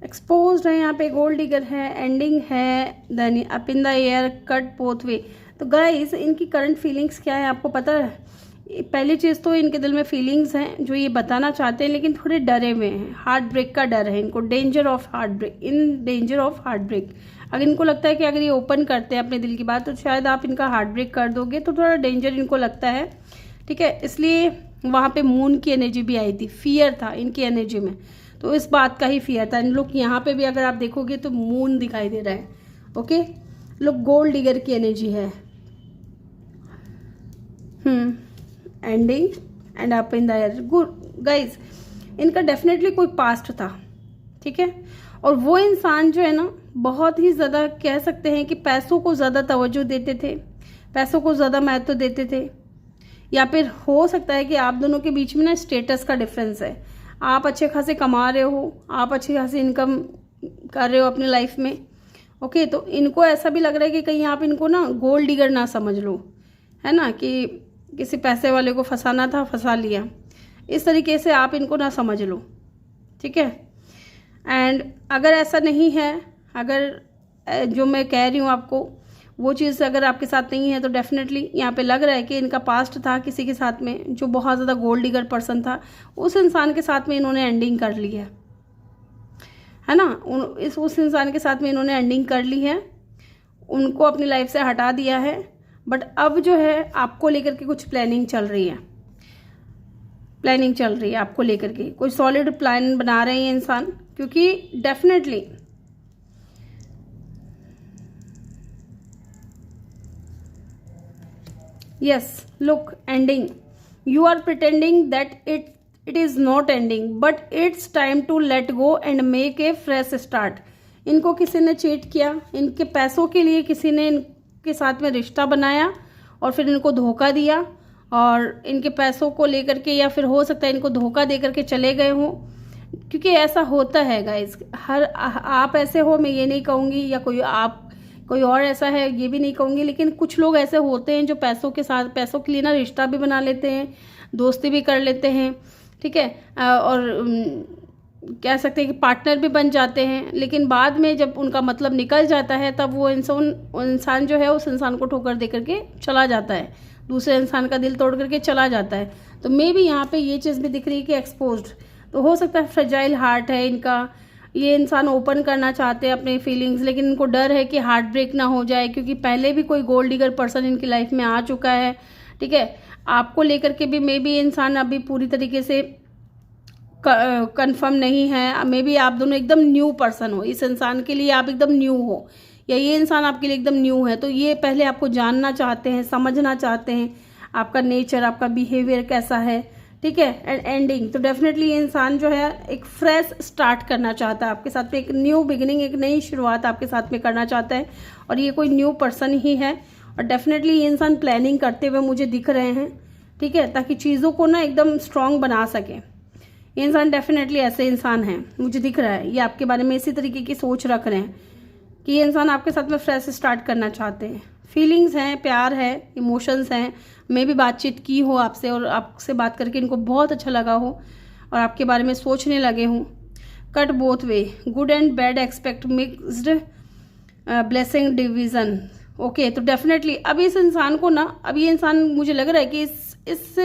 Speaker 1: एक्सपोज्ड है, यहाँ पे गोल्ड डिगर है, एंडिंग है, then up in the air, cut both way. तो गाइस इनकी करंट फीलिंग्स क्या है आपको पता है? पहली चीज़ तो इनके दिल में फीलिंग्स हैं जो ये बताना चाहते हैं, लेकिन थोड़े डरे हुए हैं, हार्ट ब्रेक का डर है इनको, danger of heart break, in danger of heart break. अगर इनको लगता है कि अगर ये ओपन करते हैं अपने दिल की बात तो शायद आप इनका हार्ट ब्रेक कर दोगे, तो थोड़ा डेंजर इनको लगता है, ठीक है। इसलिए वहाँ पे मून की एनर्जी भी आई थी, फियर था इनकी एनर्जी में, तो इस बात का ही फियर था। इन लोग यहाँ पे भी अगर आप देखोगे तो मून दिखाई दे रहा है, ओके। लोग गोल्ड डिगर की एनर्जी है, ending and up in the air, good guys. इनका डेफिनेटली कोई पास्ट था, ठीक है, और वो इंसान जो है ना बहुत ही ज़्यादा कह सकते हैं कि पैसों को ज़्यादा तवज्जो देते थे, पैसों को ज़्यादा महत्व देते थे, या फिर हो सकता है कि आप दोनों के बीच में ना स्टेटस का डिफरेंस है। आप अच्छे खासे कमा रहे हो, आप अच्छी खासी इनकम कर रहे हो अपनी लाइफ में, ओके, तो इनको ऐसा भी लग रहा है कि कहीं आप इनको ना गोल्ड डिगर ना समझ लो, है ना, कि किसी पैसे वाले को फंसाना था, फंसा लिया, इस तरीके से आप इनको ना समझ लो, ठीक है। एंड अगर ऐसा नहीं है, अगर जो मैं कह रही हूँ आपको वो चीज़ अगर आपके साथ नहीं है, तो डेफिनेटली यहाँ पे लग रहा है कि इनका पास्ट था किसी के साथ में जो बहुत ज़्यादा गोल्ड डिगर पर्सन था, उस इंसान के साथ में इन्होंने एंडिंग कर ली है ना, उस इंसान के साथ में इन्होंने एंडिंग कर ली है, उनको अपनी लाइफ से हटा दिया है। बट अब जो है आपको लेकर के कुछ प्लानिंग चल रही है, प्लानिंग चल रही है आपको लेकर के, कोई सॉलिड प्लान बना रहे हैं इंसान, क्योंकि definitely yes, look, ending, you are pretending that it is not ending, but it's time to let go and make a fresh start। इनको किसी ने चीट किया, इनके पैसों के लिए किसी ने इनके साथ में रिश्ता बनाया और फिर इनको धोखा दिया, और इनके पैसों को लेकर के, या फिर हो सकता है इनको धोखा दे करके चले गए हों, क्योंकि ऐसा होता है गाइस। हर आप ऐसे हो मैं ये नहीं कहूँगी, या कोई और ऐसा है ये भी नहीं कहूँगी, लेकिन कुछ लोग ऐसे होते हैं जो पैसों के साथ, पैसों के लिए ना रिश्ता भी बना लेते हैं, दोस्ती भी कर लेते हैं, ठीक है, और कह सकते हैं कि पार्टनर भी बन जाते हैं, लेकिन बाद में जब उनका मतलब निकल जाता है तब वो इंसान जो है उस इंसान को ठोकर दे करके चला जाता है, दूसरे इंसान का दिल तोड़ करके चला जाता है। तो मे भी यहाँ पे ये चीज़ भी दिख रही है कि एक्सपोज्ड, तो हो सकता है फ्रेजाइल हार्ट है इनका, ये इंसान ओपन करना चाहते हैं अपने फीलिंग्स, लेकिन इनको डर है कि हार्ट ब्रेक ना हो जाए, क्योंकि पहले भी कोई गोल्ड डिगर पर्सन इनकी लाइफ में आ चुका है, ठीक है। आपको लेकर के भी मे बी इंसान अभी पूरी तरीके से कंफर्म नहीं है, मे बी आप दोनों एकदम न्यू पर्सन हो, इस इंसान के लिए आप एकदम न्यू हो, या ये इंसान आपके लिए एकदम न्यू है, तो ये पहले आपको जानना चाहते हैं, समझना चाहते हैं, आपका नेचर, आपका बिहेवियर कैसा है, ठीक है। एंड एंडिंग, तो डेफिनेटली ये इंसान जो है एक फ्रेश स्टार्ट करना चाहता है आपके साथ में, एक न्यू बिगिनिंग, एक नई शुरुआत आपके साथ में करना चाहता है, और ये कोई न्यू पर्सन ही है, और डेफिनेटली ये इंसान प्लानिंग करते हुए मुझे दिख रहे हैं, ठीक है, ताकि चीज़ों को ना एकदम स्ट्रांग बना सके। ये इंसान डेफिनेटली ऐसे इंसान है, मुझे दिख रहा है, ये आपके बारे में इसी तरीके की सोच रख रहे हैं कि ये इंसान आपके साथ में फ्रेश स्टार्ट करना चाहते हैं। फीलिंग्स हैं, प्यार है, इमोशंस हैं, मैं भी बातचीत की हो आपसे और आपसे बात करके इनको बहुत अच्छा लगा हो और आपके बारे में सोचने लगे हों। Cut both way, good and bad expect mixed blessing division, okay. तो डेफिनेटली अब इस इंसान को ना, अब ये इंसान मुझे लग रहा है कि इस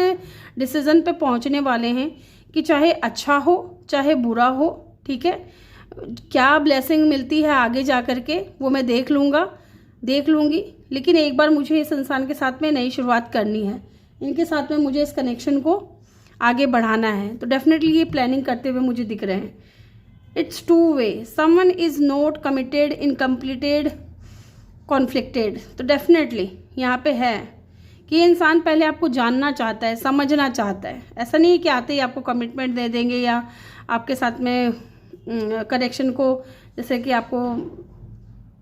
Speaker 1: डिसीज़न पे पहुंचने वाले हैं कि चाहे अच्छा हो चाहे बुरा हो, ठीक है, क्या ब्लेसिंग मिलती है आगे जा कर के वो मैं देख लूँगी, लेकिन एक बार मुझे इस इंसान के साथ में नई शुरुआत करनी है, इनके साथ में मुझे इस कनेक्शन को आगे बढ़ाना है। तो डेफिनेटली ये प्लानिंग करते हुए मुझे दिख रहे हैं। It's two way, someone is not committed, incompleted, conflicted. तो डेफिनेटली यहाँ पे है कि इंसान पहले आपको जानना चाहता है, समझना चाहता है, ऐसा नहीं है कि आते ही आपको कमिटमेंट दे देंगे या आपके साथ में कनेक्शन को, जैसे कि आपको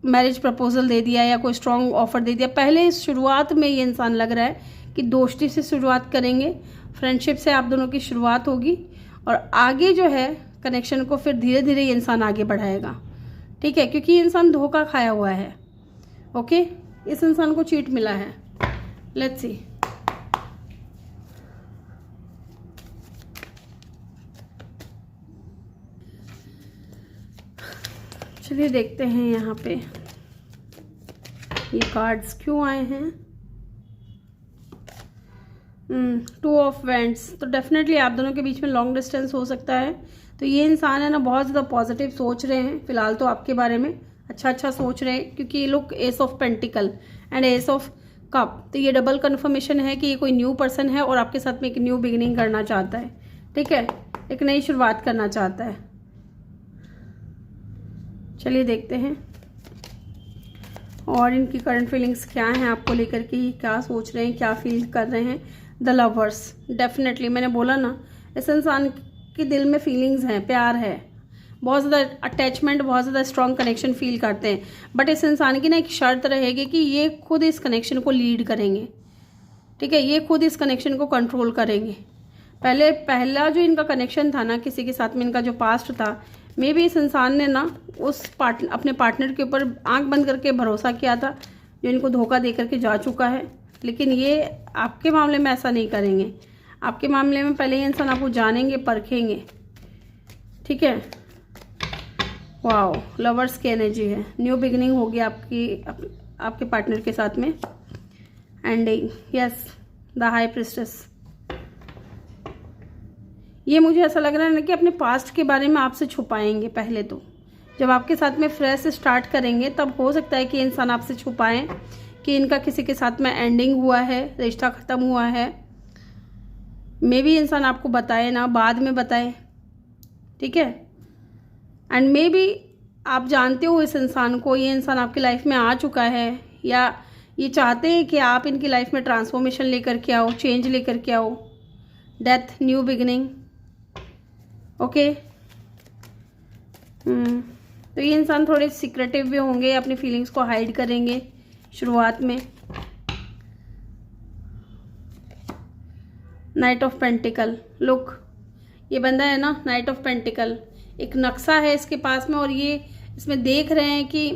Speaker 1: मैरिज प्रपोजल दे दिया या कोई स्ट्रॉन्ग ऑफर दे दिया। पहले इस शुरुआत में ये इंसान लग रहा है कि दोस्ती से शुरुआत करेंगे, फ्रेंडशिप से आप दोनों की शुरुआत होगी और आगे जो है कनेक्शन को फिर धीरे धीरे ये इंसान आगे बढ़ाएगा, ठीक है, क्योंकि ये इंसान धोखा खाया हुआ है। ओके, इस इंसान को चीट मिला है। Let's see. चलिए देखते हैं यहाँ पे ये कार्ड्स क्यों आए हैं। 2 ऑफ वैंड्स, तो डेफिनेटली आप दोनों के बीच में लॉन्ग डिस्टेंस हो सकता है। तो ये इंसान है ना बहुत ज़्यादा पॉजिटिव सोच रहे हैं फिलहाल तो आपके बारे में, अच्छा सोच रहे हैं, क्योंकि ये लोग S of pentacle and S of cup, तो ये डबल कन्फर्मेशन है कि ये कोई न्यू पर्सन है और आपके साथ में एक न्यू बिगिनिंग करना चाहता है, ठीक है, एक नई शुरुआत करना चाहता है। चलिए देखते हैं और इनकी करंट फीलिंग्स क्या हैं आपको लेकर के, क्या सोच रहे हैं, क्या फील कर रहे हैं। द लवर्स, डेफिनेटली मैंने बोला ना इस इंसान के दिल में फीलिंग्स हैं, प्यार है, बहुत ज़्यादा अटैचमेंट, बहुत ज़्यादा स्ट्रॉन्ग कनेक्शन फील करते हैं। बट इस इंसान की ना एक शर्त रहेगी कि ये खुद इस कनेक्शन को लीड करेंगे, ठीक है, ये खुद इस कनेक्शन को कंट्रोल करेंगे। पहला जो इनका कनेक्शन था ना किसी के साथ में, इनका जो पास्ट था, मे बी इस इंसान ने ना उस अपने पार्टनर के ऊपर आंख बंद करके भरोसा किया था जो इनको धोखा दे करके जा चुका है। लेकिन ये आपके मामले में ऐसा नहीं करेंगे। आपके मामले में पहले ये इंसान आपको जानेंगे, परखेंगे, ठीक है। वाओ, लवर्स की एनर्जी है, न्यू बिगिनिंग होगी आपके पार्टनर के साथ में, ending, yes, the high priestess. ये मुझे ऐसा लग रहा है ना कि अपने पास्ट के बारे में आपसे छुपाएंगे पहले तो। जब आपके साथ में फ्रेश स्टार्ट करेंगे तब हो सकता है कि इंसान आपसे छुपाएं कि इनका किसी के साथ में एंडिंग हुआ है, रिश्ता ख़त्म हुआ है। मे बी इंसान आपको बताए ना, बाद में बताए, ठीक है। एंड मे बी आप जानते हो इस इंसान को, ये इंसान आपकी लाइफ में आ चुका है या ये चाहते हैं कि आप इनकी लाइफ में ट्रांसफॉर्मेशन लेकर के आओ, चेंज लेकर के आओ, डेथ, न्यू बिगिनिंग। ओके, तो ये इंसान थोड़े सीक्रेटिव भी होंगे, अपनी फीलिंग्स को हाइड करेंगे शुरुआत में। नाइट ऑफ पेंटिकल, लुक, ये बंदा है ना, नाइट ऑफ पेंटिकल, एक नक्शा है इसके पास में और ये इसमें देख रहे हैं कि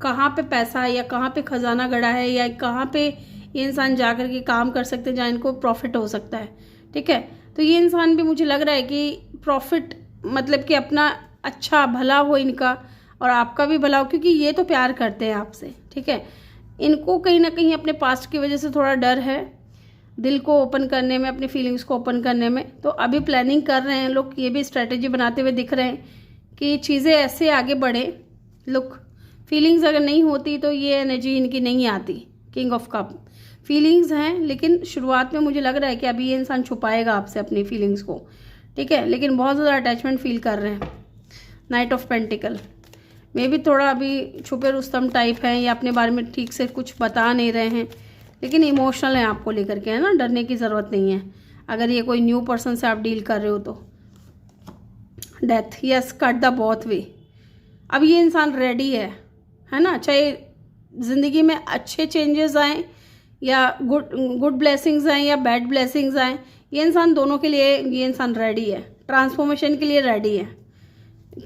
Speaker 1: कहाँ पे पैसा है या कहाँ पे खजाना गड़ा है या कहाँ पे ये इंसान जा कर के काम कर सकते हैं जहाँ इनको प्रॉफिट हो सकता है, ठीक है। तो ये इंसान भी मुझे लग रहा है कि प्रॉफिट मतलब कि अपना अच्छा भला हो इनका और आपका भी भला हो, क्योंकि ये तो प्यार करते हैं आपसे, ठीक है। इनको कहीं ना कहीं अपने पास्ट की वजह से थोड़ा डर है दिल को ओपन करने में, अपनी फीलिंग्स को ओपन करने में। तो अभी प्लानिंग कर रहे हैं लोग, ये भी स्ट्रेटेजी बनाते हुए दिख रहे हैं कि चीज़ें ऐसे आगे बढ़े। लुक, फीलिंग्स अगर नहीं होती तो ये एनर्जी इनकी नहीं आती। किंग ऑफ कप, फीलिंग्स हैं लेकिन शुरुआत में मुझे लग रहा है कि अभी ये इंसान छुपाएगा आपसे अपनी फीलिंग्स को, ठीक है, लेकिन बहुत ज़्यादा अटैचमेंट फील कर रहे हैं। नाइट ऑफ पेंटिकल, मे भी थोड़ा अभी छुपे रुस्तम टाइप हैं या अपने बारे में ठीक से कुछ बता नहीं रहे हैं, लेकिन इमोशनल है आपको लेकर के, है ना, डरने की ज़रूरत नहीं है अगर ये कोई न्यू पर्सन से आप डील कर रहे हो तो। Death, yes, cut the both way. अब ये इंसान रेडी है ना, चाहे ज़िंदगी में अच्छे चेंजेस आएँ या गुड ब्लेसिंग्स आएँ या बैड ब्लेसिंग्स आएँ, ये इंसान दोनों के लिए, ये इंसान रेडी है, ट्रांसफॉर्मेशन के लिए रेडी है।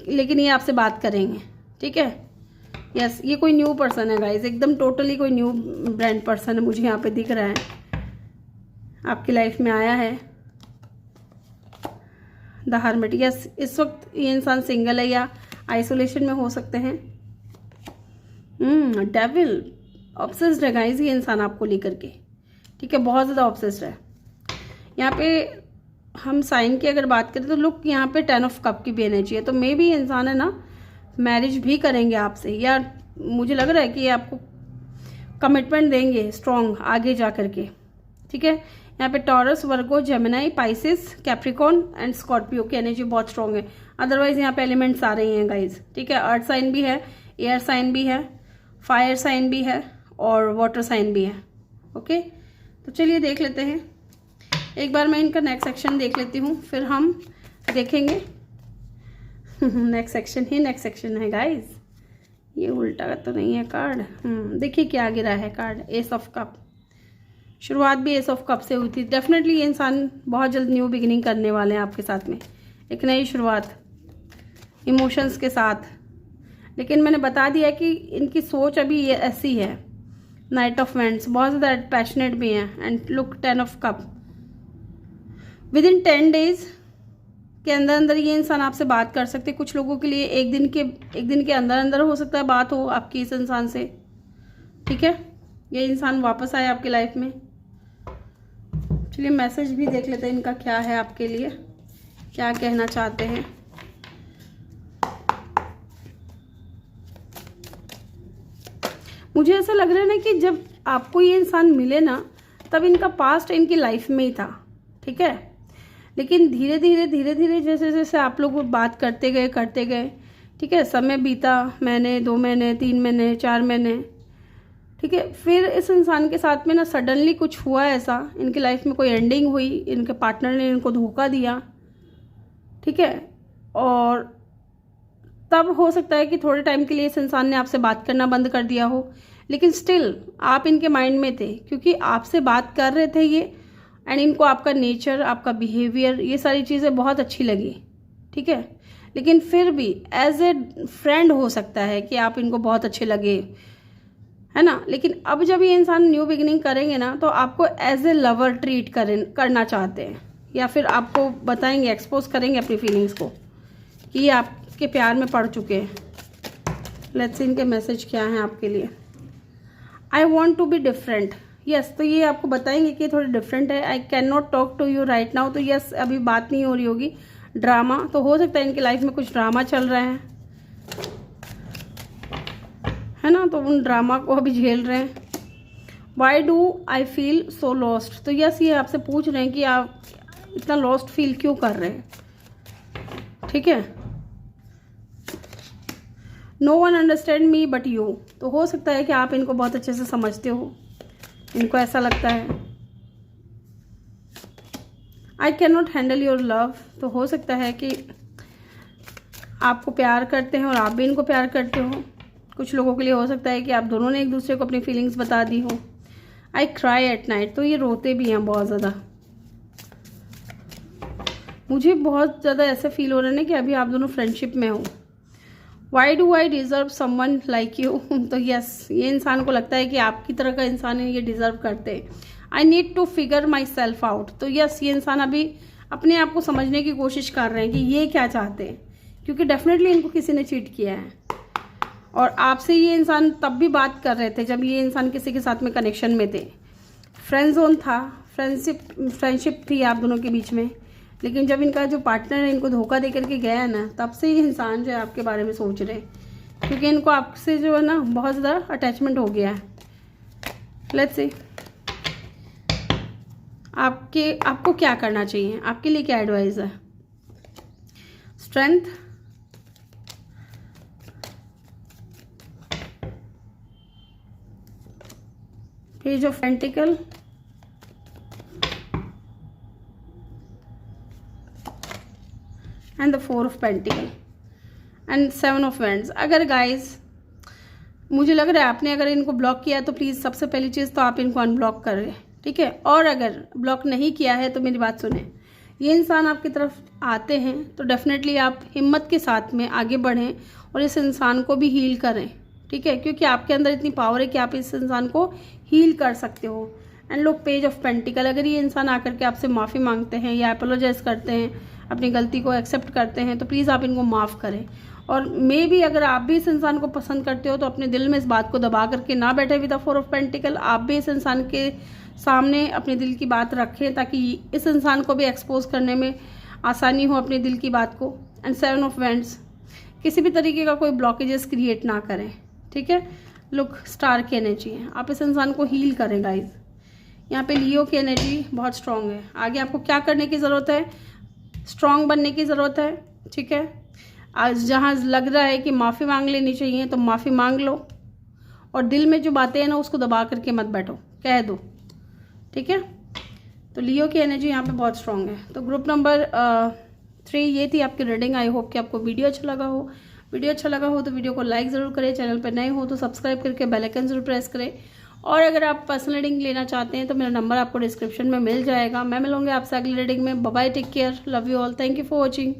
Speaker 1: लेकिन ये आपसे बात करेंगे, ठीक है, यस। ये कोई न्यू पर्सन है गाइज, एकदम टोटली कोई न्यू ब्रांड पर्सन है, मुझे यहाँ पे दिख रहा है, आपकी लाइफ में आया है। द हर्मिट, यस, इस वक्त ये इंसान सिंगल है या आइसोलेशन में हो सकते हैं। डेविल, ऑब्सेस्ड है गाइज ये इंसान आपको लेकर के, ठीक है, बहुत ज़्यादा ऑब्सेस्ड है। यहाँ पे हम साइन की अगर बात करें तो लुक, यहाँ पे 10 ऑफ कप की भी एनर्जी है, तो मे भी इंसान है ना मैरिज भी करेंगे आपसे, या मुझे लग रहा है कि ये आपको कमिटमेंट देंगे स्ट्रॉन्ग आगे जा कर के, ठीक है। यहाँ पे taurus, Virgo, Gemini, Pisces, Capricorn and Scorpio की एनर्जी बहुत स्ट्रॉन्ग है। अदरवाइज यहाँ पे एलिमेंट्स आ रही हैं गाइज, ठीक है। अर्थ साइन भी है, एयर साइन भी है, फायर साइन भी है और वाटर साइन भी है। ओके, तो चलिए देख लेते हैं एक बार, मैं इनका नेक्स्ट सेक्शन देख लेती हूँ, फिर हम देखेंगे। नेक्स्ट सेक्शन ही नेक्स्ट सेक्शन है गाइज, ये उल्टा तो नहीं है कार्ड। देखिए क्या गिरा है कार्ड, एस ऑफ कप, शुरुआत भी एस ऑफ कप से हुई थी। डेफिनेटली ये इंसान बहुत जल्द न्यू बिगिनिंग करने वाले हैं आपके साथ में, एक नई शुरुआत इमोशंस के साथ। लेकिन मैंने बता दिया कि इनकी सोच अभी ये ऐसी है। नाइट ऑफ वेंट्स, बहुत ज़्यादा पैशनेट भी हैं। And look 10 of cup. With in 10 days के अंदर अंदर ये इंसान आपसे बात कर सकते हैं। कुछ लोगों के लिए एक दिन के अंदर अंदर हो सकता है बात हो आपकी इस इंसान से, ठीक है। ये इंसान वापस आए आपकी लाइफ में। चलिए मैसेज भी देख लेते हैं इनका क्या है आपके लिए, क्या कहना चाहते हैं। मुझे ऐसा लग रहा है ना कि जब आपको ये इंसान मिले ना, तब इनका पास्ट इनकी लाइफ में ही था, ठीक है। लेकिन धीरे धीरे जैसे जैसे आप लोग बात करते गए, ठीक है, समय बीता, महीने, 2 महीने, 3 महीने, 4 महीने, ठीक है। फिर इस इंसान के साथ में ना सडनली कुछ हुआ ऐसा, इनकी लाइफ में कोई एंडिंग हुई, इनके पार्टनर ने इनको धोखा दिया, ठीक है। और तब हो सकता है कि थोड़े टाइम के लिए इस इंसान ने आपसे बात करना बंद कर दिया हो, लेकिन स्टिल आप इनके माइंड में थे, क्योंकि आपसे बात कर रहे थे ये। एंड इनको आपका नेचर, आपका बिहेवियर, ये सारी चीज़ें बहुत अच्छी लगी, ठीक है। लेकिन फिर भी एज ए फ्रेंड हो सकता है कि आप इनको बहुत अच्छे लगे, है ना। लेकिन अब जब ये इंसान न्यू बिगिनिंग करेंगे ना, तो आपको एज ए लवर ट्रीट करना चाहते हैं, या फिर आपको बताएंगे, एक्सपोज करेंगे अपनी फीलिंग्स को कि ये आपके प्यार में पड़ चुके हैं। लेट्स सी इनके मैसेज क्या हैं आपके लिए। I want to be different. Yes, तो ये आपको बताएंगे कि थोड़ी डिफरेंट है। I can not talk to you right now. तो यस, अभी बात नहीं हो रही होगी। ड्रामा, तो हो सकता है इनकी लाइफ में कुछ ड्रामा चल रहा है ना, तो उन ड्रामा को अभी झेल रहे हैं। Why do I feel so lost. तो यस, ये आपसे पूछ रहे हैं कि आप इतना लॉस्ट फील क्यों कर रहे हैं, ठीक है। No one understand me but you. तो हो सकता है कि आप इनको बहुत अच्छे से समझते हो, इनको ऐसा लगता है। I can not handle your love. तो हो सकता है कि आपको प्यार करते हैं और आप भी इनको प्यार करते हो। कुछ लोगों के लिए हो सकता है कि आप दोनों ने एक दूसरे को अपनी फीलिंग्स बता दी हो। I cry at night. तो ये रोते भी हैं बहुत ज़्यादा। मुझे बहुत ज़्यादा ऐसे फील हो रहा है ना कि अभी आप दोनों फ्रेंडशिप में हो। Why do I deserve someone like you. तो यस, ये इंसान को लगता है कि आपकी तरह का इंसान ये डिज़र्व करते हैं। I need to figure myself out. तो यस, ये इंसान अभी अपने आप को समझने की कोशिश कर रहे हैं कि ये क्या चाहते हैं, क्योंकि डेफिनेटली इनको किसी ने चीट किया है। और आपसे ये इंसान तब भी बात कर रहे थे जब ये इंसान किसी के साथ में कनेक्शन में थे, फ्रेंड जोन था, फ्रेंडशिप थी आप दोनों के बीच में। लेकिन जब इनका जो पार्टनर है इनको धोखा दे करके गया है ना, तब से ये इंसान जो है आपके बारे में सोच रहे हैं, क्योंकि इनको आपसे जो है ना बहुत ज़्यादा अटैचमेंट हो गया है। लेट्स सी आपको क्या करना चाहिए, आपके लिए क्या एडवाइस है। Strength, page of pentacle, and the 4 of pentacle, and 7 of wands. अगर गाइज मुझे लग रहा है आपने अगर इनको ब्लॉक किया तो प्लीज़ सबसे पहली चीज़ तो आप इनको अनब्लॉक करें, ठीक है। और अगर ब्लॉक नहीं किया है तो मेरी बात सुने, ये इंसान आपकी तरफ आते हैं तो डेफिनेटली आप हिम्मत के साथ में आगे बढ़ें और इस इंसान को भी हील करें, ठीक है, क्योंकि आपके अंदर इतनी पावर है कि आप इस इंसान को हील कर सकते हो। एंड लोग पेज ऑफ पेंटिकल, अगर ये इंसान आकर के आपसे माफ़ी मांगते हैं या अपोलोजाइज करते हैं, अपनी गलती को एक्सेप्ट करते हैं, तो प्लीज़ आप इनको माफ़ करें। और मे भी अगर आप भी इस इंसान को पसंद करते हो तो अपने दिल में इस बात को दबा करके ना बैठे विद द 4 ऑफ पेंटिकल। आप भी इस इंसान के सामने अपने दिल की बात रखें ताकि इस इंसान को भी एक्सपोज करने में आसानी हो अपने दिल की बात को। एंड 7 ऑफ वैंड्स, किसी भी तरीके का कोई ब्लॉकेजेस क्रिएट ना करें, ठीक है। लुक, स्टार की एनर्जी है, आप इस इंसान को हील करें गाइज। यहाँ पे लियो की एनर्जी बहुत स्ट्रांग है। आगे आपको क्या करने की ज़रूरत है, स्ट्रांग बनने की ज़रूरत है, ठीक है। आज जहाँ लग रहा है कि माफ़ी मांग लेनी चाहिए तो माफ़ी मांग लो, और दिल में जो बातें हैं ना उसको दबा करके मत बैठो, कह दो, ठीक है। तो लियो की एनर्जी यहाँ पे बहुत स्ट्रांग है। तो ग्रुप नंबर 3 ये थी आपकी रीडिंग। आई होप कि आपको वीडियो अच्छा लगा हो। वीडियो अच्छा लगा हो तो वीडियो को लाइक ज़रूर करें, चैनल पर नए हो तो सब्सक्राइब करके बेल आइकन ज़रूर प्रेस करें, और अगर आप पर्सनल रीडिंग लेना चाहते हैं तो मेरा नंबर आपको डिस्क्रिप्शन में मिल जाएगा। मैं मिलूंगी आपसे अगली रीडिंग में। Bye bye, take care, love you all, thank you for watching.